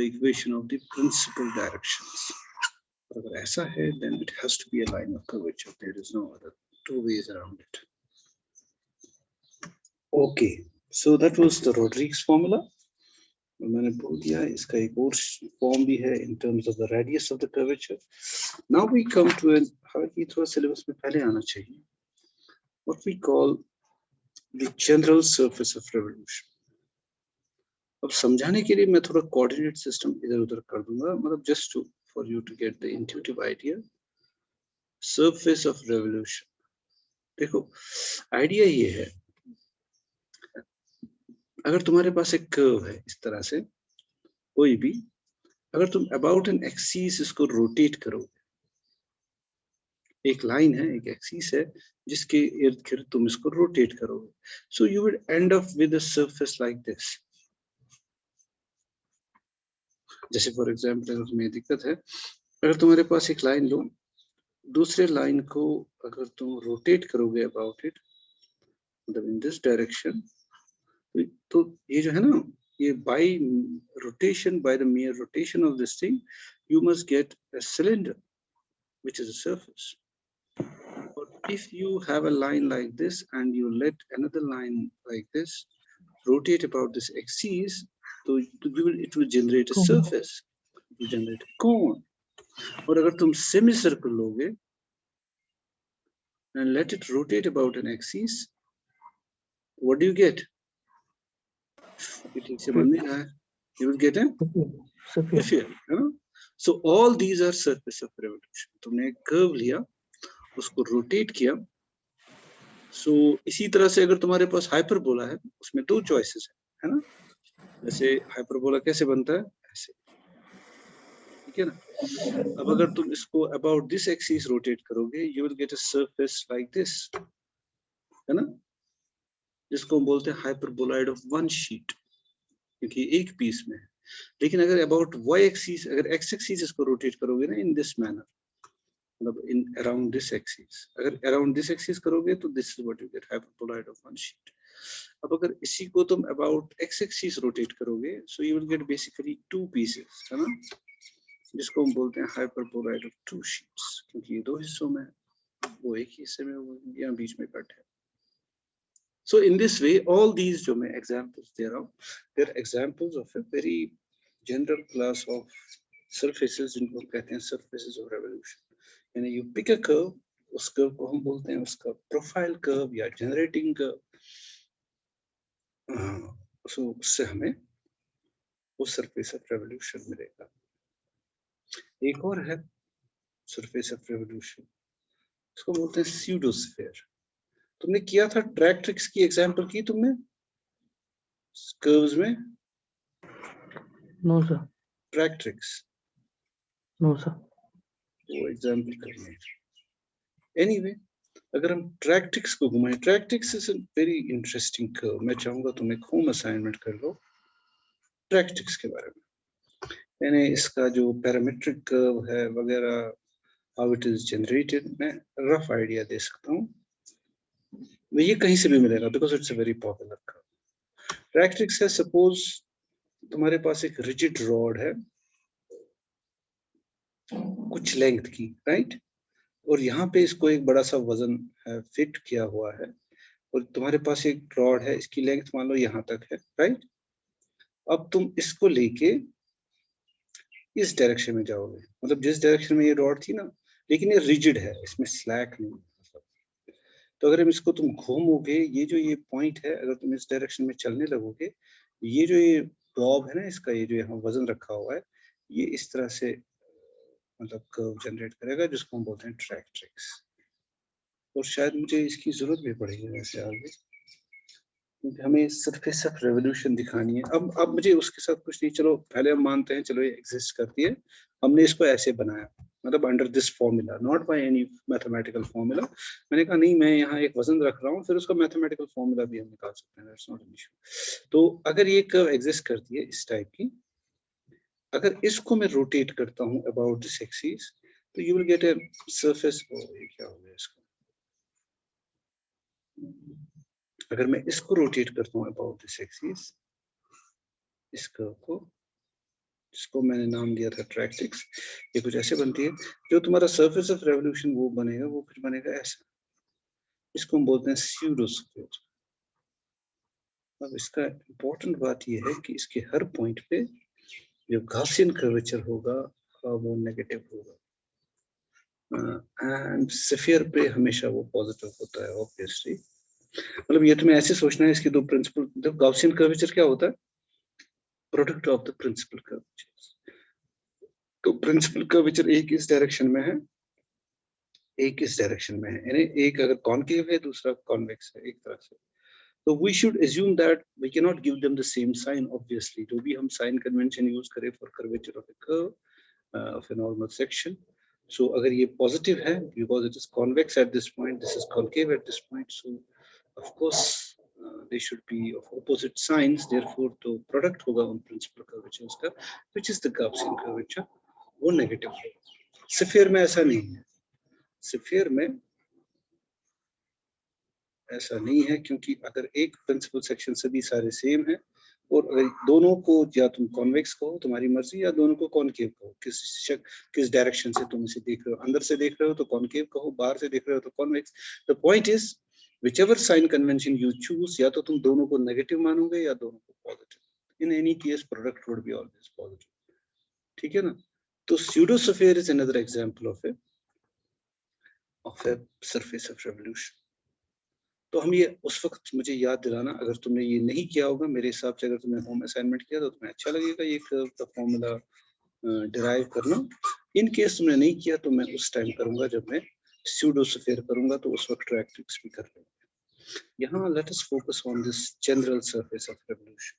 equation of the principal directions. अगर ऐसा है, then it has to be a line of curvature. There is no other two ways around it. Okay, so that was the Rodrigues formula. मैंने बोल दिया इसका एक और form भी है in terms of the radius of the curvature. Now we come to an, हालांकि थोड़ा सिलेबस में पहले आना चाहिए, what we call the general surface of revolution. अब समझाने के लिए मैं थोड़ा coordinate system इधर-उधर कर दूंगा, मतलब just for you to get the intuitive idea. Surface of revolution. देखो, idea ये है, अगर तुम्हारे पास एक कर्व है इस तरह से, कोई भी, अगर तुम about an axis इसको rotate करोगे, एक लाइन है, एक एक्सिस है, जिसके इर्द गिर्द तुम इसको रोटेट करोगे, so you would end up with a surface like this. जैसे फॉर एग्जाम्पल अगर तुम्हें दिक्कत है, अगर तुम्हारे पास एक लाइन लो, दूसरे लाइन को अगर तुम रोटेट करोगे अबाउट इट, मतलब इन दिस डायरेक्शन, तो ये जो है ना, ये bye rotation, by the mere rotation of this thing, you must get a cylinder which is a surface. But if you have a line like this and you let another line like this rotate about this axis, so it will generate a surface. Generate कौन? और अगर तुम semi circle लोगे and let it rotate about an axis, what do you get? It is you will get a sphere, है ना? So all these are surface of revolution. तुमने एक curve लिया, उसको रोटेट किया. So इसी तरह से अगर तुम्हारे पास हाइपरबोला है, उसमें दो चॉइसेस है ना? जैसे हाइपरबोला कैसे बनता है? ऐसे, ठीक है ना? अब अगर तुम इसको अबाउट दिस एक्सिस रोटेट करोगे, you will get a surface like this, है ना? जिसको हम बोलते हैं हाइपरबोलाइड ऑफ वन शीट, क्योंकि एक पीस में है. लेकिन अगर अबाउट वाई एक्सिस, अगर एक्स एक्सिस इसको रोटेट करोगे ना इन दिस मैनर, मतलब इन अराउंड दिस एक्सिस, अगर अराउंड दिस एक्सिस करोगे तो this is what you get, hyperboloid of one sheet. अब अगर इसी को तुम अबाउट एक्स एक्सिस रोटेट करोगे, so you will gate basically two pieces, है ना? जिसको हम बोलते हैं हाइपरबोलाइड ऑफ टू शीट्स, क्योंकि ये दो हिस्सों में, वो एक हिस्से में, वो यहाँ बीच में कट है. So in this way, all these जो मैं examples दे रहा हूँ, they're examples of a very general class of surfaces जिनको हम कहते हैं surfaces of revolution. यानी you pick a curve, उस curve को हम बोलते हैं उसका profile curve या generating curve. So उससे हमें वो surface of revolution मिलेगा. एक और है surface of revolution, उसको बोलते हैं pseudosphere. तुमने किया था ट्रैक्ट्रिक्स की एग्जांपल की तुमने कर्व्स में? No sir. Tractrix? No sir. वो एग्जांपल करनी है. एनीवे, अगर हम ट्रैक्ट्रिक्स को घुमाएं, tractrix is a very interesting curve. मैं चाहूंगा तुम एक होम असाइनमेंट कर लो ट्रैक्ट्रिक्स के बारे में. यानी इसका जो पैरामीट्रिक कर्व है वगैरह, हाउ इट इज जनरेटेड, मैं रफ आइडिया दे सकता हूँ. ये कहीं से भी मिलेगा because it's a very popular curve. Tractrix है, सपोज तुम्हारे पास एक रिजिड रॉड है कुछ लेंथ की, राइट? और यहाँ पे इसको एक बड़ा सा वजन फिट किया हुआ है, और तुम्हारे पास एक रॉड है, इसकी लेंथ मान लो यहाँ तक है, राइट? अब तुम इसको लेके इस डायरेक्शन में जाओगे, मतलब जिस डायरेक्शन में ये रॉड थी ना, लेकिन ये रिजिड है, इसमें स्लैक नहीं है. तो अगर हम इसको तुम घूमोगे, ये जो ये पॉइंट है, अगर तुम इस डायरेक्शन में चलने लगोगे, ये जो ये बॉब है ना इसका, ये जो यहाँ वजन रखा हुआ है, ये इस तरह से मतलब कर्व जनरेट करेगा, जिसको हम बोलते हैं ट्रैक्ट्रिक्स. और शायद मुझे इसकी जरूरत भी पड़ेगी वैसे आगे, क्योंकि हमें सरफेस ऑफ रेवोल्यूशन दिखानी है. अब मुझे उसके साथ कुछ नहीं, चलो पहले हम मानते हैं चलो ये एग्जिस्ट करती है, हमने इसको ऐसे बनाया, मतलब under this formula, not by any mathematical formula. मैंने कहा नहीं, मैं यहाँ एक वजन रख रहा हूँ, फिर उसका मैथमेटिकल फॉर्मूला भी हम निकाल सकते हैं, दैट्स नॉट एन इशू. तो अगर ये कर्व एग्जिस्ट करती है इस टाइप की, अगर इसको मैं रोटेट करता हूँ अबाउट दिस एक्सिस, तो you will gate a surface. ये क्या हो गया इसका? अगर मैं इसको रोटेट करता हूँ अबाउट दिस एक्सिस, इस कर्व को, जिसको मैंने नाम दिया था ट्रैक्ट्रिक्स, ये कुछ ऐसे बनती है. जो तुम्हारा सरफेस ऑफ रेवोल्यूशन वो बनेगा, वो कुछ बनेगा ऐसा. इसको हम बोलते हैं स्यूडोस्फीयर. अब इसका इम्पोर्टेंट बात ये है कि इसके हर पॉइंट पे जो गॉसियन कर्वेचर होगा वो नेगेटिव होगा, एंड स्फीयर पे हमेशा वो पॉजिटिव होता है ऑब्वियसली. मतलब ये तुम्हें ऐसे सोचना है, इसके दो प्रिंसिपल. जब गॉसियन कर्वेचर क्या होता है? Product of the principal curvature. तो प्रिंसिपल कर्वेचर एक इस डायरेक्शन में है, एक इस डायरेक्शन में है, यानी एक अगर कॉनकेव है, दूसरा कॉन्वेक्स है, एक तरह से. तो we should assume that we cannot give them the same sign obviously. जो भी हम साइन कन्वेंशन यूज करें for curvature of a curve of a normal section, so अगर ये पॉजिटिव है because it is convex at this point, this is concave at this point, so of course they should be of opposite signs, therefore तो product होगा उन principal curvatures का, which is the Gaussian curvature, वो negative है. Sphere में ऐसा नहीं है. स्फीयर में ऐसा नहीं है, क्योंकि अगर एक प्रिंसिपल सेक्शन सभी सारे सेम है, और अगर दोनों को या तुम कॉन्वेक्स कहो तुम्हारी मर्जी, या दोनों को कॉनकेव कहो, किस डायरेक्शन से तुम इसे देख रहे हो, अंदर से देख रहे हो तो कॉनकेव कहो, बाहर से देख रहे हो तो convex. The point is whichever sign convention you choose, या तो तुम दोनों को नेगेटिव मानोगे या दोनों को positive. In any case product would be always positive. ठीक है ना। तो pseudosphere is another example of a surface of revolution. तो हम ये उस वक्त मुझे याद दिलाना, अगर तुमने ये नहीं किया होगा मेरे हिसाब से, अगर तुमने होम असाइनमेंट किया तो तुम्हें अच्छा लगेगा ये कर्व का फॉर्मूला डिराइव करना। इन केस तुमने नहीं किया तो मैं उस टाइम करूंगा जब मैं pseudosphere करूंगा, तो उस वक्त ट्रैक्ट्रिक्स भी कर लूंगा। यहाँ let us focus on this general surface of revolution.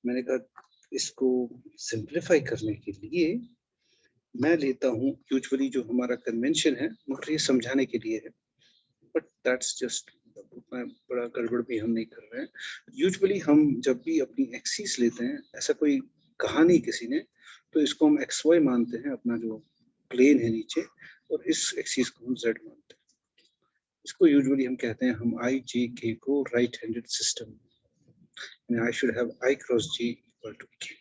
मैंने कहा इसको सिंप्लीफाई करने के लिए मैं लेता हूँ यूजुअली जो हमारा कन्वेंशन है, मगर ये समझाने के लिए है, बट दैट्स जस्ट बड़ा गड़बड़ भी हम नहीं कर रहे हैं। यूजुअली हम जब भी अपनी एक्सिस लेते हैं, ऐसा कोई कहा नहीं किसी ने, तो इसको हम एक्स वाई मानते हैं, अपना जो प्लेन है नीचे, और इस एक्सिस को हम जेड मानते हैं। इसको यूजुअली हम कहते हैं, हम आई जे के को right handed system, I should have i cross j equal to k.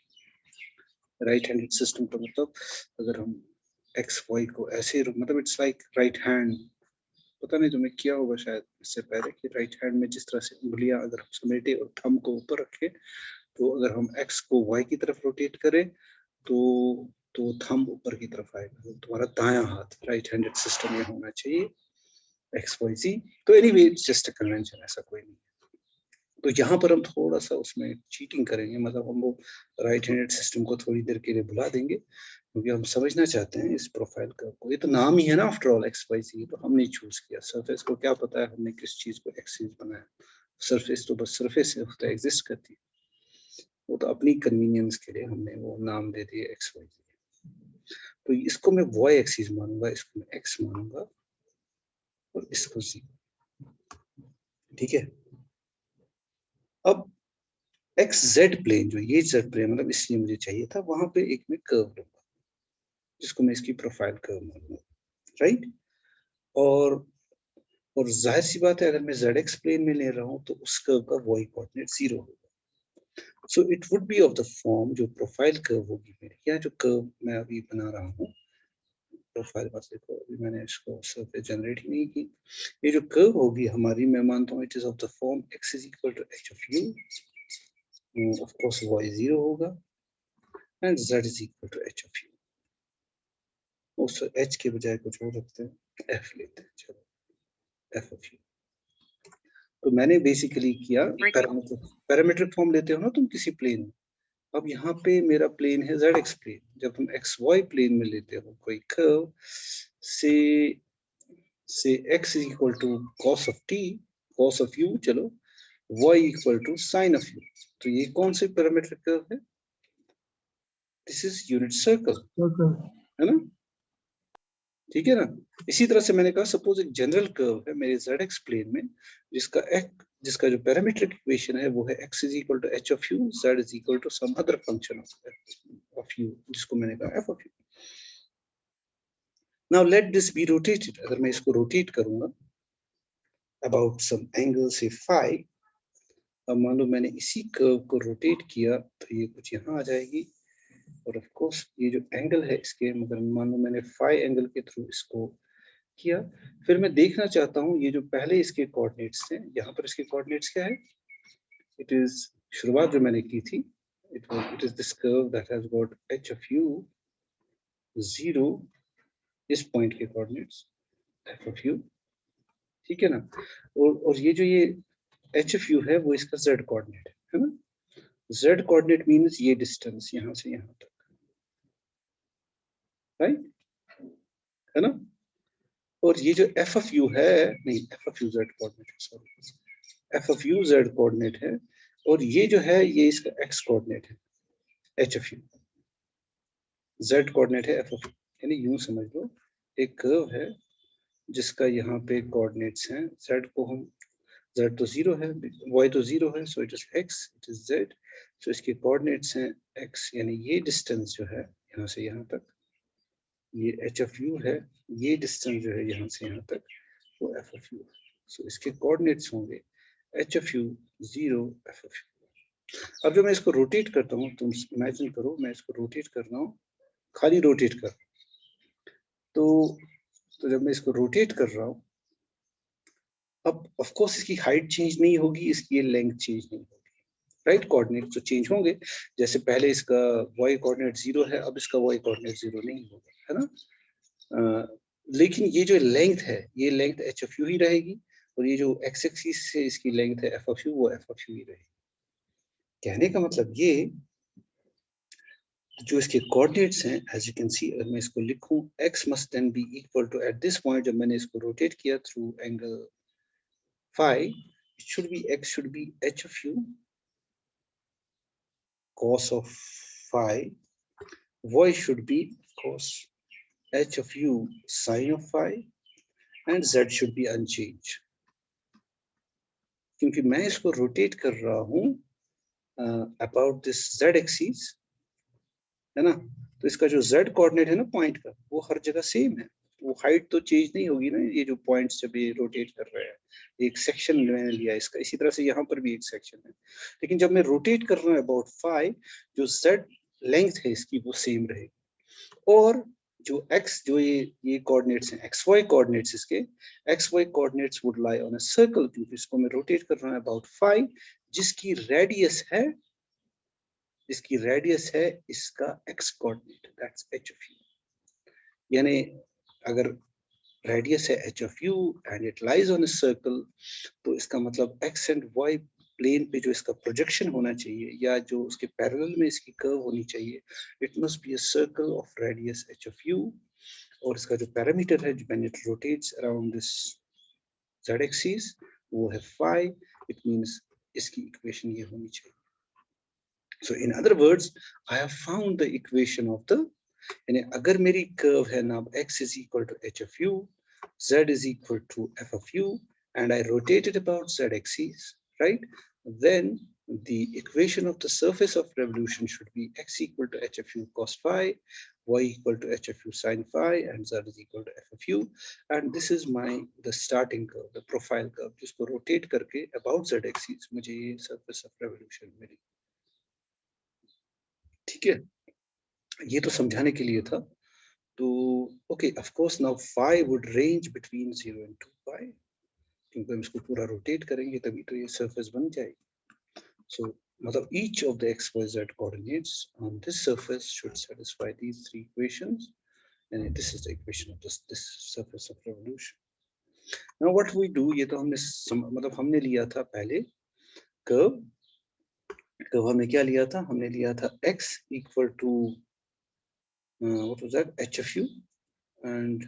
Right handed system का मतलब अगर हम एक्स वाई को ऐसे, मतलब इट्स लाइक राइट हैंड, पता नहीं तुम्हें किया होगा शायद इससे पहले कि राइट हैंड में जिस तरह से उंगलियां अगर हम समेटे और थंब को ऊपर रखें, तो अगर हम एक्स को वाई की तरफ रोटेट करें तो थंब ऊपर की तरफ आएगा। तो तुम्हारा दायां हाथ राइट हैंडेड सिस्टम में होना चाहिए, एक्स वाई जी। तो anyway it's just a convention, ऐसा कोई नहीं। तो यहाँ पर हम थोड़ा सा उसमें चीटिंग करेंगे, मतलब हम वो राइट हैंडेड सिस्टम को थोड़ी देर के लिए भुला देंगे, क्योंकि हम समझना चाहते हैं इस प्रोफाइल का। ये तो नाम ही है ना after all, x y c, तो हमने चूज किया। सरफेस को क्या पता है हमने किस चीज को एक्सिस बनाया, सरफेस तो बस सरफेस होता है, एग्जिस्ट करती है, वो तो अपनी कन्वीनियंस के लिए हमने वो नाम दे दिए एक्स वाई सी। तो इसको मैं वाई एक्सिस मानूंगा, इसको मैं एक्स मानूंगा, और इसको सी। ठीक है। अब एक्स जेड प्लेन, जो ये जेड प्लेन मतलब इसलिए मुझे चाहिए था, वहां पे एक मैं कर्व लूंगा जिसको मैं इसकी प्रोफाइल कर्व मानूंगा, राइट। और जाहिर सी बात है, अगर मैं जेड एक्स प्लेन में ले रहा हूँ तो उस कर्व का वाई कोऑर्डिनेट 0 होगा। So it would be of the form, जो प्रोफाइल कर्व होगी मेरी, या जो कर्व मैं अभी बना रहा हूँ, प्रोफाइल बस देखो, अभी मैंने इसको सरफेस जनरेट ही नहीं की। ये जो कर्व होगी हमारी, मैं मानता हूँ it is of the form x is equal to h of u, of course y 0 होगा, and z is equal to h of u. उस एच के बजाय कुछ और रखते हैं, एफ लेते हैं, चलो एफ ऑफ यू। तो मैंने बेसिकली किया, पैरामीट्रिक फॉर्म लेते हो ना तुम किसी प्लेन में। अब यहाँ पे मेरा प्लेन है जेड एक्स प्लेन, जब तुम एक्स वाई प्लेन में लेते हो कोई curve, say x is equal to cos of t, cos of u, चलो y equal to sine of u, तो ये कौन से पैरामीट्रिक कर्व है? दिस इज यूनिट सर्कल, है ना, ठीक है ना। इसी तरह से मैंने कहा सपोज एक जनरल कर्व है मेरे जेड एक्स प्लेन में, जिसका जो पैरामीट्रिक इक्वेशन है वो है x is equal to h of u, z is equal to some other function of u, जिसको मैंने कहा f of u. Now let this be rotated, अगर मैं इसको रोटेट करूंगा अबाउट सम एंगल से फाई, अब मान लो मैंने इसी कर्व को रोटेट किया तो ये कुछ यहाँ आ जाएगी, और ऑफ कोर्स ये जो एंगल है इसके, मगर मान लो मैंने फाई एंगल के थ्रू इसको किया, फिर मैं देखना चाहता हूँ ये जो पहले इसके कोऑर्डिनेट्स थे, यहाँ पर इसके कोऑर्डिनेट्स क्या है, इट इज, शुरुआत जो मैंने की थी, it is this curve that has got H of you 0, इस पॉइंट के कोऑर्डिनेट्स एफ ऑफ यू, ठीक है ना। और ये जो ये एच ऑफ यू है वो इसका जेड कोऑर्डिनेट है ना। जेड कोऑर्डिनेट मींस ये डिस्टेंस यहाँ से यहाँ तक, राइट, है ना। और ये जो एफ ऑफ यू है, नहीं F of U Z coordinate है, sorry, F of U Z coordinate है, और ये जो है ये इसका एक्स कोऑर्डिनेट है, H of U, Z coordinate है एफ ऑफ यू। यानी यूं समझ लो एक कर्व है जिसका यहाँ पे कोऑर्डिनेट्स हैं, जेड को हम, जेड तो 0 है, वाई तो 0 है, so it is X, it is Z, so इसके कोऑर्डिनेट्स हैं एक्स, यानी ये डिस्टेंस जो है यहाँ से यहाँ तक, ये एच ऑफ यू है, ये डिस्टेंस जो है यहाँ से यहाँ तक वो एफ ऑफ यू है। सो इसके कोऑर्डिनेट्स होंगे H of you 0, F of you. अब जब मैं इसको रोटेट करता हूँ, तुम इमेजिन करो मैं इसको रोटेट कर रहा हूँ, खाली रोटेट कर, तो जब मैं इसको रोटेट कर रहा हूँ, अब ऑफ कोर्स इसकी हाइट चेंज नहीं होगी, इसकी लेंथ चेंज नहीं होगी, राइट। कोऑर्डिनेट तो चेंज होंगे, जैसे पहले इसका y कोऑर्डिनेट 0 है, अब इसका y कोऑर्डिनेट 0 नहीं होगा, है ना। लेकिन ये जो लेंथ है, ये लेंथ h ऑफ u ही रहेगी, और ये जो x एक्सिस से इसकी लेंथ है f ऑफ u, वो f ऑफ u ही रहेगी। कहने का मतलब ये जो इसके कोऑर्डिनेट्स हैं, एज यू कैन सी, अगर मैं इसको लिखूं, x must then be equal to, at this point जब मैंने इसको रोटेट किया through angle phi, it should be x should be h of u cos of phi, y should be cos h of u sin of phi, and z should be unchanged. क्योंकि मैं इसको rotate कर रहा हूं about this z axis, है ना, तो इसका जो z कोऑर्डिनेट है ना पॉइंट का, वो हर जगह सेम है, वो हाइट तो चेंज नहीं होगी ना, ये जो पॉइंट्स जब ये रोटेट कर रहे हैं, एक सेक्शन मैंने लिया इसका, इसी तरह से यहाँ पर भी एक सेक्शन है, लेकिन जब मैं रोटेट कर रहा हूँ अबाउट phi, जो z लेंथ है इसकी वो सेम रहेगी, और जो x, जो ये कोऑर्डिनेट्स हैं, xy कोऑर्डिनेट्स इसके, xy coordinates would lie on a circle, क्योंकि इसको मैं रोटेट कर रहा हूँ अबाउट phi, जिसकी रेडियस है इसका x coordinate, that's h of u। यानी अगर रेडियस है h of u and it lies on a circle, तो इसका मतलब x एंड y प्लेन पे जो इसका प्रोजेक्शन होना चाहिए, या जो उसके पैरेलल में इसकी कर्व होनी चाहिए, it must be a circle of radius h of u, और इसका जो पैरामीटर है when it rotates around this z axis, वो है phi, इट मींस इसकी इक्वेशन ये होनी चाहिए। So in other words, I have found the equation of the, यानी अगर मेरी कर्व है ना, x is equal to h of u, z is equal to f of u, and I rotate it about z axis, right? Then the equation of the surface of revolution should be x equal to h of u cos phi, y equal to h of u sin phi, and z is equal to f of u. And this is the starting curve, the profile curve, जिसको rotate करके about z axis मुझे ये surface of revolution मिली। ठीक है, ये तो समझाने के लिए था। तो okay, of course now phi would range between 0 and 2 pi, क्योंकि हम इसको पूरा रोटेट करेंगे तभी तो ये सरफेस बन जाएगी। सो मतलब each of the xyz coordinates on this surface should satisfy these three equations, and this is the equation of this surface of revolution. Now what we do, ये तो हमने मतलब हमने लिया था पहले कर्व हमने क्या लिया था, हमने लिया था x equal to what was that, h of u, and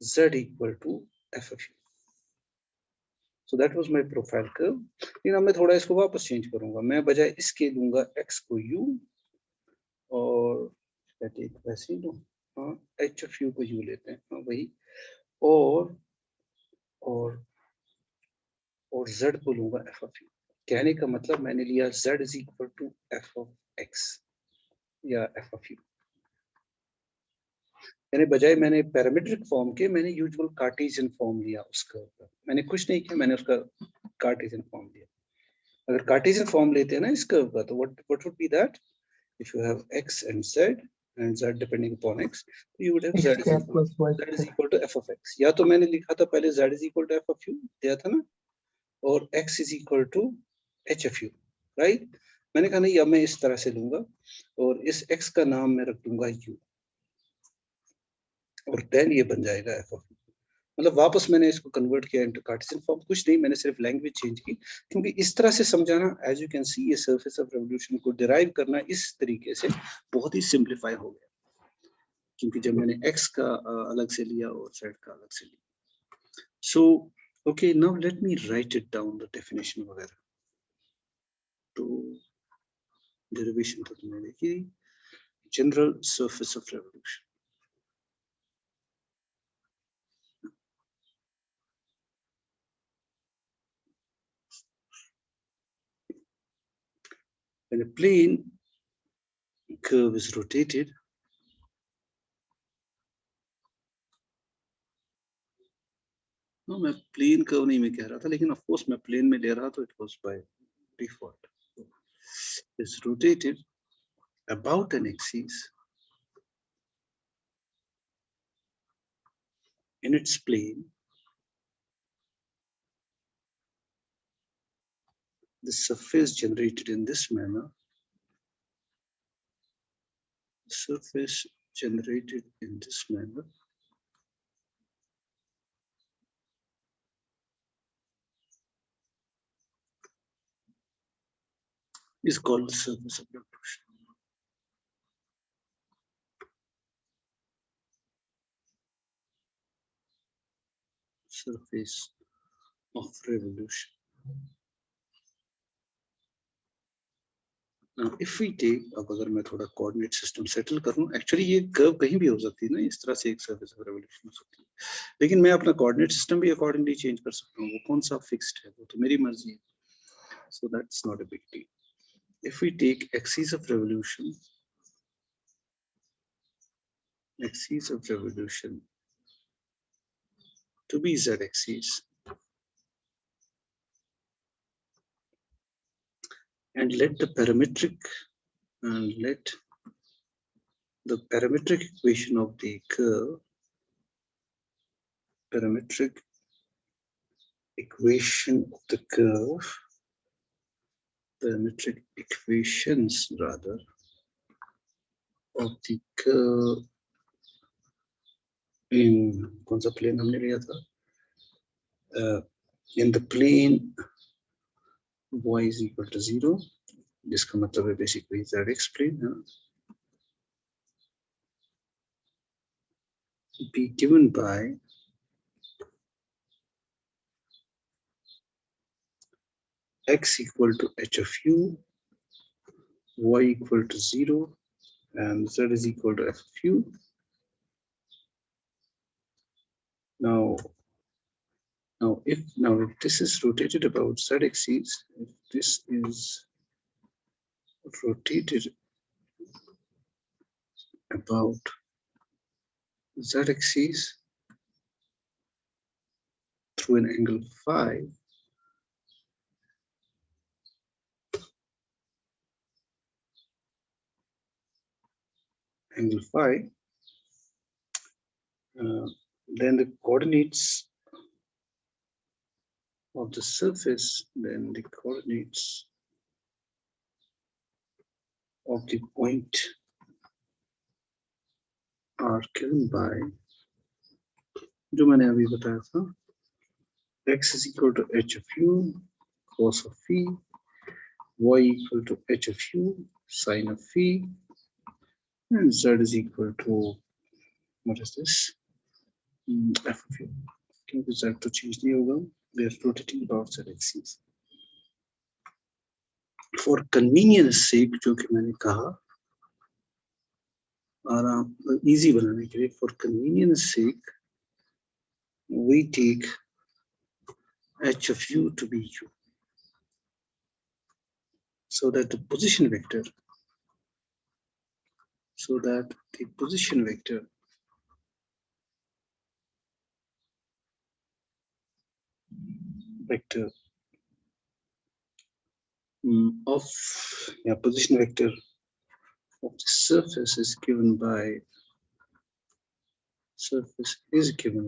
z equal to f of u. So that was my profile curve. लेकिन अब मैं थोड़ा इसको वापस चेंज करूंगा, मैं बजाय इसके लूंगा x को u, और वैसे ही लूं, हाँ h of u को u लेते हैं, हाँ वही, और z को लूंगा f of u। कहने का मतलब मैंने लिया z is equal to f of x या f of u, यानी बजाय मैंने पैरामीट्रिक फॉर्म के मैंने यूजुअल कार्टेशियन फॉर्म लिया उस कर्व का, मैंने कुछ नहीं किया, मैंने उसका कार्टेशियन फॉर्म लिया। अगर कार्टेशियन फॉर्म लेते हैं ना इस कर्व का, तो what would be that? If you have x and z depending upon x, you would have z is equal to f of x, या तो मैंने लिखा था पहले z is equal to f of u दिया था ना, और x is equal to h of u, right? मैंने कहा नहीं, अब मैं इस तरह से लूंगा, और इस x का नाम मैं रख दूंगा u, और देन ये बन जाएगा f of u। मतलब वापस मैंने इसको कन्वर्ट किया इनटू कार्टेशियन फॉर्म, कुछ नहीं, मैंने सिर्फ लैंग्वेज चेंज की, क्योंकि इस तरह से समझाना, एज यू कैन सी, ये सरफेस ऑफ रेवोल्यूशन को डिराइव करना इस तरीके से बहुत ही सिंप्लीफाई हो गया, क्योंकि जब मैंने x का अलग से लिया और z का अलग से लिया। So okay, now let me right it down the definition वगैरह। तो डेरिवेशन तो तुमने देखी, general surface of revolution, when a plane curve is rotated, मैं प्लेन कर्व नहीं मैं कह रहा था, लेकिन ऑफ कोर्स मैं प्लेन में ले रहा, तो it was by default, is rotated about an axis in its plane the surface generated in this manner, surface generated in this manner is called the surface of revolution. Surface of revolution. Now, if we take, अब अगर मैं थोड़ा coordinate system settle करूं, actually ये curve कहीं भी हो सकती है ना, इस तरह से एक surface of revolution हो सकती है, लेकिन मैं अपना coordinate system भी accordingly change कर सकता हूँ, वो कौन सा fixed है, वो तो मेरी मर्जी है, so that's not a big deal. If we take axis of revolution to be z-axis, and let the parametric equation of the curve, parametric equation of the curve, parametric equations rather of the curve in कौन सा plane हमने लिया था, in the plane y is equal to 0, जिसका मतलब है basically z-x plane है, be given by x equal to h of u, y equal to 0, and z is equal to f of u. Now if this is rotated about z-axis, if this is rotated about z-axis through an angle phi, then the coordinates of the surface, then the coordinates of the point are given by जो मैंने अभी बताया था, x is equal to h of u cos of phi, y equal to h of u sin of phi, and z is equal to, what is this, f of u. क्योंकि z तो change नहीं होगा, we are rotating about z-axis. For convenience sake, जो कि मैंने कहा, आराम easy बनाने के लिए, for convenience sake, we take h of u to be u, so that the position vector, of position vector of the surface is given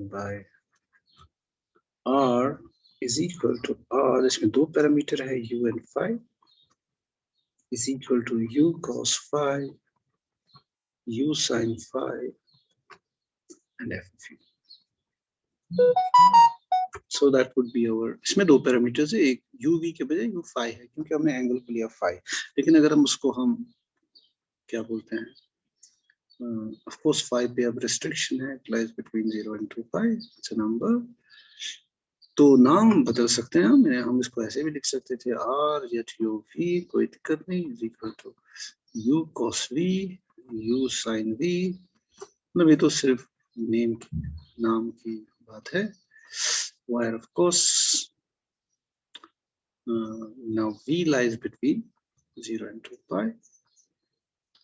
by r is equal to r, इसमें दो parameter है u and phi, is equal to u cos phi, u sin phi, and f of u. So that would be our, इसमें दो parameters है, एक uv के बजाय u phi है, क्योंकि हमने एंगल को लिया phi, लेकिन अगर हम उसको हम क्या बोलते हैं, of course phi पे अब restriction है, it lies between 0 and 2 pi, it's a number, तो नाम बदल सकते हैं हम इसको ऐसे भी लिख सकते थे r yet u v, कोई दिक्कत नहीं, is equal to u cos v, u sin v, मतलब ये तो सिर्फ नाम की बात है, where of course now v lies between 0 and 2 pi,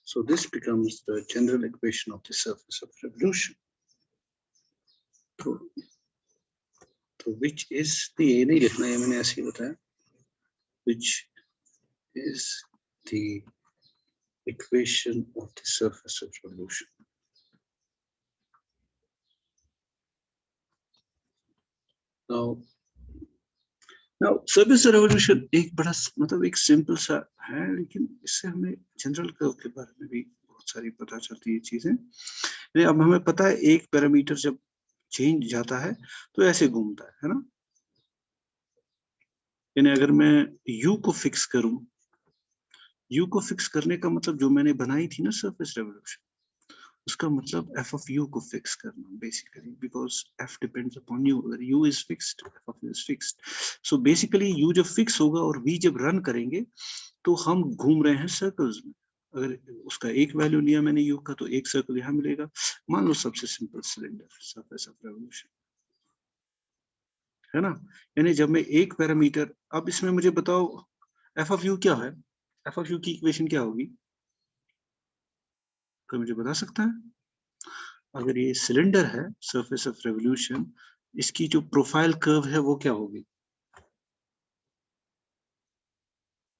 so this becomes the general equation of the surface of revolution. तो which is the, ये नहीं लिखना है, मैंने ऐसे ही बताया, which is the equation of the surface of revolution. Now now surface revolution एक बड़ा मतलब एक सिंपल सा है, लेकिन इससे हमें जनरल कर्व के बारे में भी बहुत सारी पता चलती है चीजें। अब हमें पता है एक पैरामीटर जब चेंज जाता है तो ऐसे घूमता है ना। यानी अगर मैं u को फिक्स करूं, u को फिक्स करने का मतलब जो मैंने बनाई थी ना सरफेस रेवोल्यूशन, उसका मतलब f of u को फिक्स करना basically, because f depends upon u। अगर u is fixed, f of u is fixed, so basically u जब फिक्स होगा और v जब रन करेंगे तो हम घूम रहे हैं सर्कल्स में। अगर उसका एक वैल्यू लिया मैंने u का तो एक सर्कल यहाँ मिलेगा। मान लो सबसे simple cylinder, surface of revolution, है ना। यानी जब मैं एक पैरामीटर, अब इसमें मुझे बताओ f of u क्या है, f of u की इक्वेशन क्या होगी, कोई मुझे बता सकता है? अगर ये सिलेंडर है सरफेस ऑफ रेवोल्यूशन, इसकी जो प्रोफाइल कर्व है वो क्या होगी?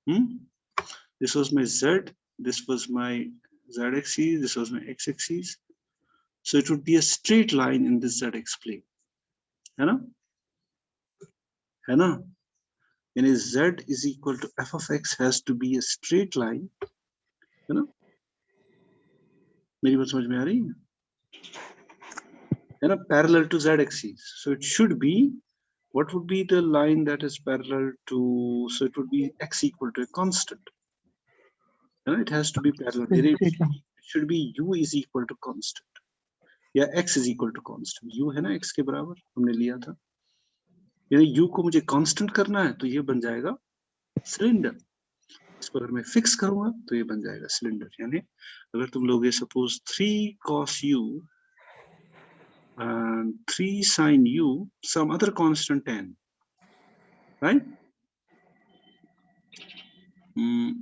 This was my z, this was my z axis, this was my x axis, so it would be a straight line in this z-x plane, है ना, है ना। यानी z is equal to f of x has to be a straight line, है ना। मेरी बात समझ में आ रही है ना, parallel to z axis, so it should be, what would be the line that is parallel to, so it would be x equal to a constant. It has to be parallel. It should be u is equal to constant या x is equal to constant. u है ना x के बराबर हमने लिया था, यानी u को मुझे कांस्टेंट करना है तो ये बन जाएगा सिलेंडर। इसको अगर मैं फिक्स करूंगा तो ये बन जाएगा सिलेंडर। यानी अगर तुम लोगे suppose 3 cos u and 3 sin u, some other constant 10, right?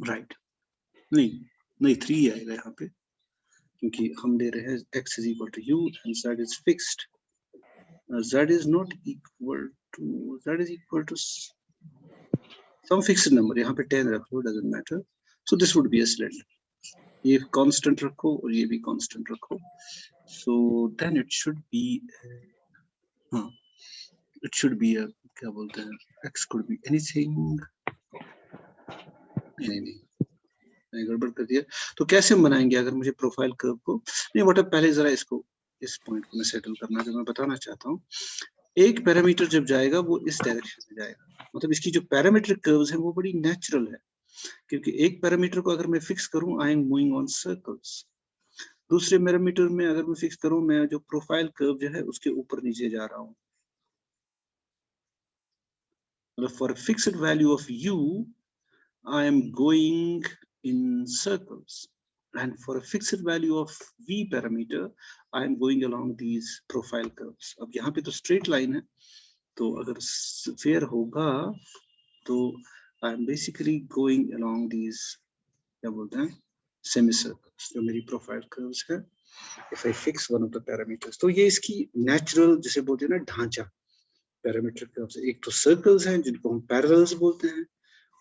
Right. नहीं 3 आएगा यहाँ पे, क्योंकि हम ले रहे हैं x is equal to u and z is fixed. Z is not equal to, z is equal to some fixed number, यहाँ पे 10 रख लो, doesn't matter. So this would be a cylinder. ये constant रखो और ये भी constant रखो. So then it should be, it should be a, क्या बोलते हैं, x could be anything. नहीं गड़बड़ कर दिया। तो कैसे हम बनाएंगे अगर मुझे प्रोफाइल कर्व को, नहीं बेटा पहले जरा इसको, इस पॉइंट को मैं सेटल करना जो मैं बताना चाहता हूँ। एक पैरामीटर जब जाएगा वो इस डायरेक्शन में जाएगा, मतलब इसकी जो पैरामीट्रिक कर्व्स हैं वो बड़ी नेचुरल है, क्योंकि एक पैरामीटर को अगर मैं फिक्स करूं, I am moving on circles. दूसरे पैरामीटर में अगर मैं फिक्स करूं, मैं जो प्रोफाइल कर्व जो है उसके ऊपर नीचे जा रहा हूं। मतलब for fixed value of u I am going in circles, and for a fixed value of v parameter I am going along these profile curves. अब यहाँ पे तो straight line है, तो अगर sphere होगा तो I am basically going along these, क्या बोलते हैं, semicircles, जो मेरी profile curves है। If I fix one of the parameters, तो ये इसकी natural, जिसे बोलते हैं ना ढांचा parametric curves, एक तो circles हैं जिनको हम parallels बोलते हैं,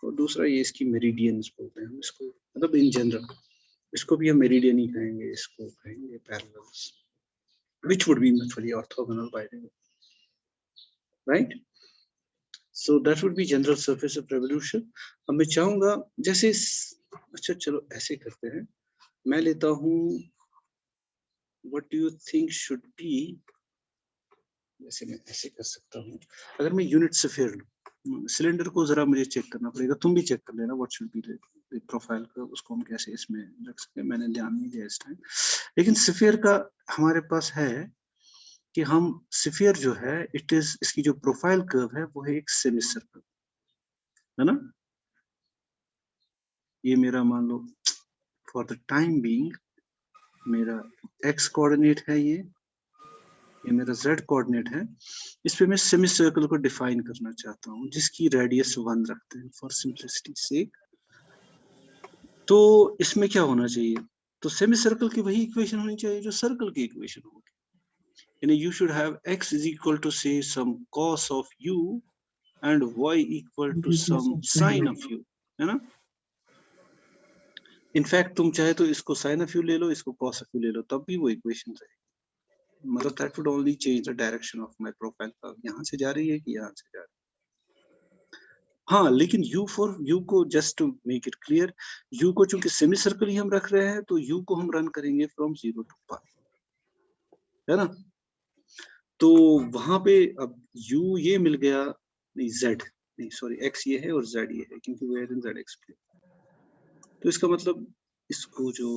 और दूसरा ये इसकी मेरिडियंस बोलते हैं हम इसको, मतलब इन जनरल इसको भी हम मेरिडियन ही कहेंगे, इसको कहेंगे parallels, which would be mutually orthogonal by the way, right? So that would be general surface of revolution. अब मैं चाहूंगा जैसे अच्छा चलो ऐसे करते हैं, मैं लेता हूं what do you think should be, जैसे मैं ऐसे कर सकता हूँ, अगर मैं यूनिट स्फीयर लूं, सिलेंडर को जरा मुझे चेक करना पड़ेगा, तुम भी चेक कर लेना what should be the profile का, उसको हम कैसे इसमें रख सकते हैं, मैंने ध्यान नहीं दिया इस टाइम। लेकिन स्फीयर का हमारे पास है कि हम स्फीयर जो है इट इज, इसकी जो प्रोफाइल कर्व है वो है एक सेमी सर्कल, है ना। ये मेरा मान लो फॉर द टाइम बीइंग मेरा एक्स कोऑर्डिनेट है, ये मेरा z कोऑर्डिनेट है। इस पे मैं सेमी सर्कल को डिफाइन करना चाहता हूँ जिसकी रेडियस 1 रखते हैं फॉर सिंपलिसिटी से। तो इसमें क्या होना चाहिए, तो सेमी सर्कल की वही इक्वेशन होनी चाहिए जो सर्कल की इक्वेशन होगी, यानी you should have x is equal to say some cos of u and y equal to some sin of u, है ना। इनफैक्ट तुम चाहे तो इसको sin ऑफ u ले लो, इसको cos ऑफ u ले लो, तब भी वो इक्वेशन रहेगी। मतलब that would only change the direction of my profile curve, यहाँ से जा रही है कि यहाँ से जा रही है। हाँ, लेकिन यू को just to make it clear, u को चूंकि सेमी सर्कल ही हम रख रहे हैं तो यू को हम रन करेंगे फ्रॉम 0 to पाई, है ना। तो वहां पे अब यू ये मिल गया, नहीं जेड नहीं सॉरी एक्स ये है और जेड ये है, क्योंकि where in z x plane. तो इसका मतलब इसको जो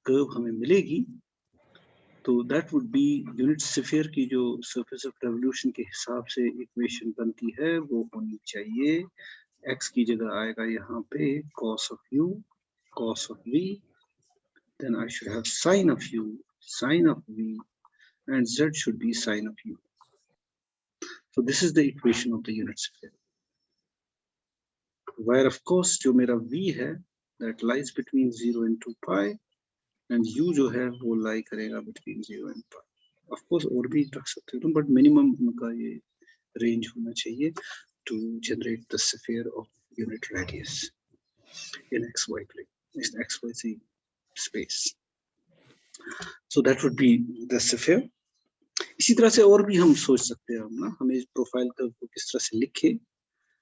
कर्व हमें मिलेगी तो that would be unit sphere की जो सरफेस ऑफ रेवोल्यूशन के हिसाब से इक्वेशन बनती है वो होनी चाहिए, x की जगह आएगा यहाँ पे cos of u, cos of v, then I should have sin of u, sin of v, and z should be sin of u. So this is the equation of the unit sphere, where of course जो मेरा v है that lies between 0 and 2 pi, and u जो है वो lie करेगा between 0 and pi. Of course और भी रख सकते हो, but minimum उनका ये range होना चाहिए to generate the sphere of unit radius in xy plane, in xyz space. So that would be the sphere. इसी तरह से और भी हम सोच सकते हैं ना, हमें प्रोफाइल कर्व को किस तरह से लिखें।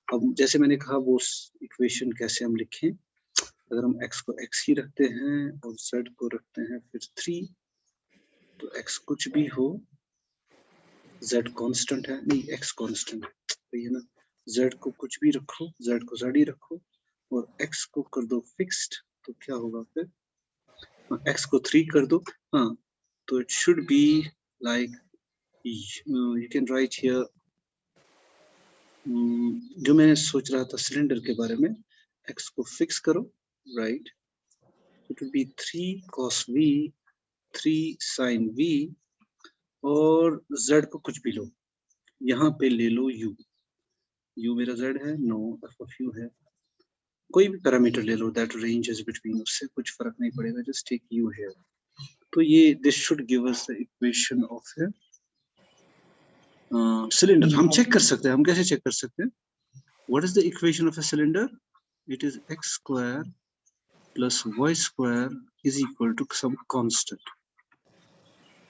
अब जैसे मैंने कहा वो इक्वेशन कैसे हम लिखें, अगर हम x को x ही रखते हैं और z को रखते हैं फिर 3, तो x कुछ भी हो, z कांस्टेंट है, नहीं x कांस्टेंट है ना, z को कुछ भी रखो, z को z ही रखो और x को कर दो फिक्स्ड, तो क्या होगा फिर, x को 3 कर दो, हाँ तो it should be like you can write here, जो मैं सोच रहा था सिलेंडर के बारे में, x को फिक्स करो, right, it will B 3 cos v, 3 sin v, और z को कुछ भी लो, यहाँ पे ले लो u, u मेरा z है, नो f of u है, कोई भी पैरामीटर ले लो दैट रेंज इज बिटवीन, उससे कुछ फर्क नहीं पड़ेगा, जस्ट टेक u हियर। तो ये this should give us the equation of a cylinder. हम चेक कर सकते हैं, हम कैसे चेक कर सकते हैं, what is the equation of a cylinder, it is x square plus y square is equal to some constant,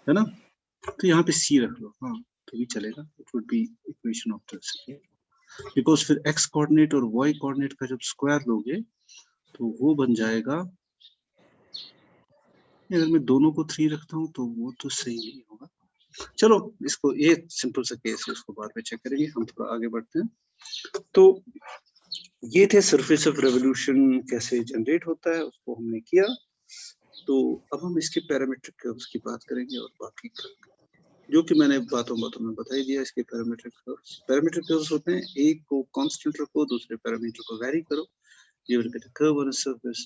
है ना। तो यहाँ पे c रख लो, हाँ तो भी चलेगा, it would be equation of the sphere, because फिर x कोऑर्डिनेट और y कोऑर्डिनेट का जब स्क्वायर लोगे तो वो बन जाएगा, अगर मैं दोनों को 3 रखता हूँ तो वो तो सही नहीं होगा। चलो इसको, ये सिंपल सा केस है, उसको बाद में चेक करेंगे, हम थोड़ा आगे बढ़ते हैं। तो ये थे सरफेस ऑफ रेवोल्यूशन कैसे जनरेट होता है, उसको हमने किया। तो अब हम इसके पैरामीट्रिक कर्व्स की बात करेंगे और बाकी जो कि मैंने बातों में बता ही दिया, इसके पैरामीट्रिक कर्व्स। पैरामीट्रिक कर्व्स होते हैं, एक को कांस्टेंट रखो, दूसरे पैरामीटर को वैरी करो, you will get a curve on a surface,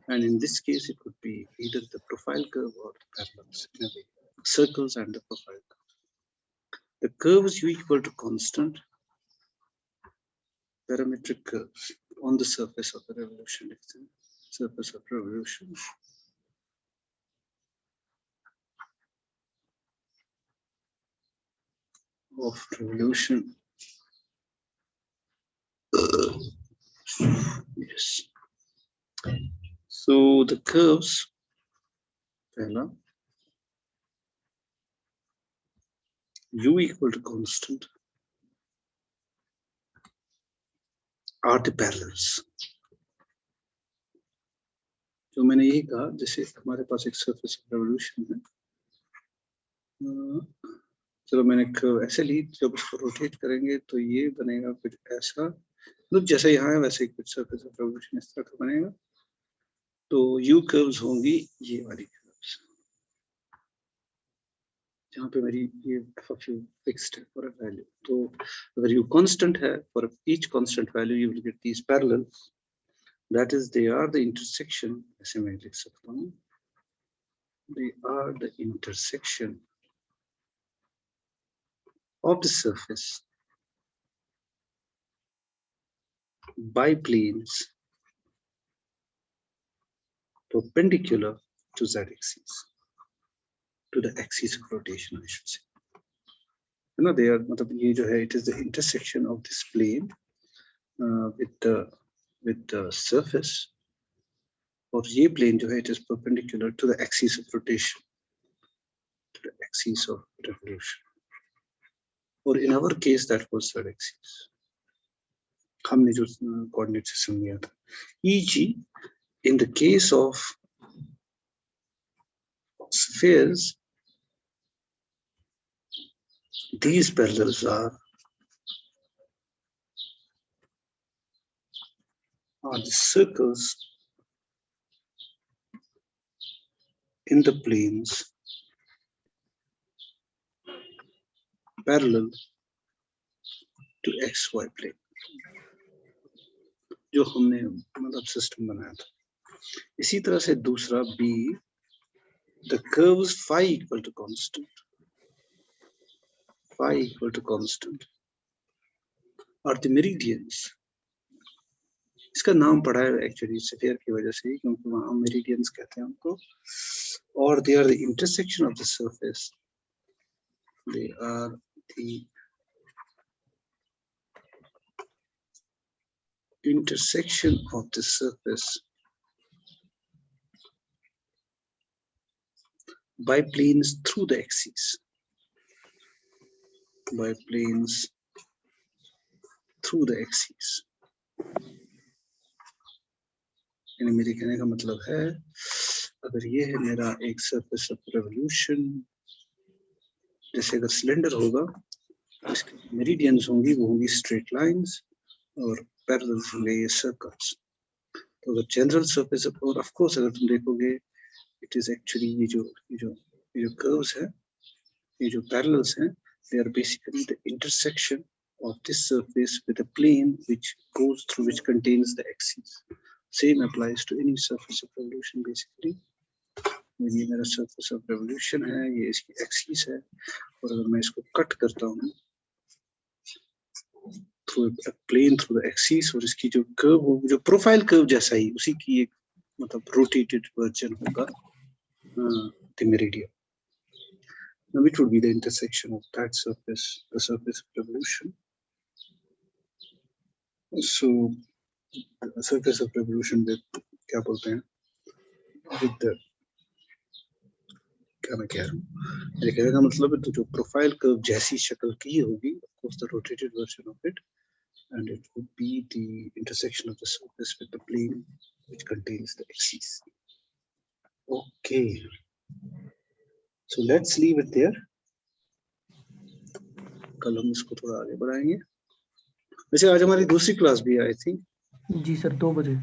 and in this case it would be either the profile curve or the parallels, in a way, circles and the profile curve. The curves u equal to constant parametric curves on the surface of the revolution, surface of revolution. Of revolution. Yes. So the curves, पहला u equal to constant are the parallels. जो मैंने यही कहा, जैसे हमारे पास एक surface of revolution है, चलो मैंने कर्व ऐसे ली, जब उसको रोटेट करेंगे तो ये बनेगा कुछ ऐसा, मतलब जैसे यहाँ है वैसे कुछ सरफेस ऑफ रेवोल्यूशन इस तरह का बनेगा। तो यू कर्व्स होंगी ये वाली कर्व्स, जहाँ पे मेरी ये f of u फिक्स्ड है फॉर अ वैल्यू। तो अगर u कांस्टेंट है, for each constant value you will get these parallels, that is they are the intersection, ऐसे मैं लिख सकता हूँ, they are the intersection of the surface biplanes perpendicular to z-axis, to the axis of rotation, I should say. You know, they are, मतलब ये जो है, it is the intersection of this plane with the surface, और ये plane जो है, it is perpendicular to the axis of rotation, to the axis of revolution, or in our case that was z-axis. हमने जो coordinate system लिया था. E.g. in the case of spheres, these parallels are the circles in the planes parallel to XY plane. जो हमने मतलब system बनाया था. इसी तरह से दूसरा B, the curves phi equal to constant are the meridians. इसका नाम पड़ा है एक्चुअली स्फीयर की वजह से, क्योंकि वहां मेरिडियंस कहते हैं उनको, और they are the intersection of the surface. They are the intersection of the surface by planes through the axes. By planes through the axes. यानी मेरे कहने का मतलब है, अगर ये है मेरा एक सरफेस ऑफ रेवोल्यूशन, जैसे अगर सिलेंडर होगा, इसके मेरिडियंस होंगी, वो होंगी स्ट्रेट लाइंस, और पैरेलल्स होंगे ये सर्कल्स. तो अगर जनरल सरफेस, और ऑफ कोर्स अगर तुम देखोगे, इट इज एक्चुअली ये जो कर्व्स है, ये जो पैरेलल्स हैं, they are basically the intersection of this surface with a plane which goes through, which contains the axes. Same applies to any surface of revolution basically. ये मेरा surface of revolution है, ये इसकी axis है, और अगर मैं इसको कट करता हूँ through a plane through the axis, और इसकी जो curve होगी, जो profile curve जैसा ही, उसी की एक मतलब rotated version होगा the meridian. Now, which would be the intersection of that surface, the surface of revolution? So, the surface of revolution with क्या बोलते हैं? With the क्या मैं कह रहा हूँ? मेरे कहने का मतलब है तो जो profile curve जैसी शक्ल की होगी, of course the rotated version of it, and it would be the intersection of the surface with the plane which contains the axis. Okay. So let's leave it there. कल हम इसको थोड़ा आगे बढ़ाएंगे. वैसे आज हमारी दूसरी क्लास भी है, आई थिंक. जी सर, 2 बजे.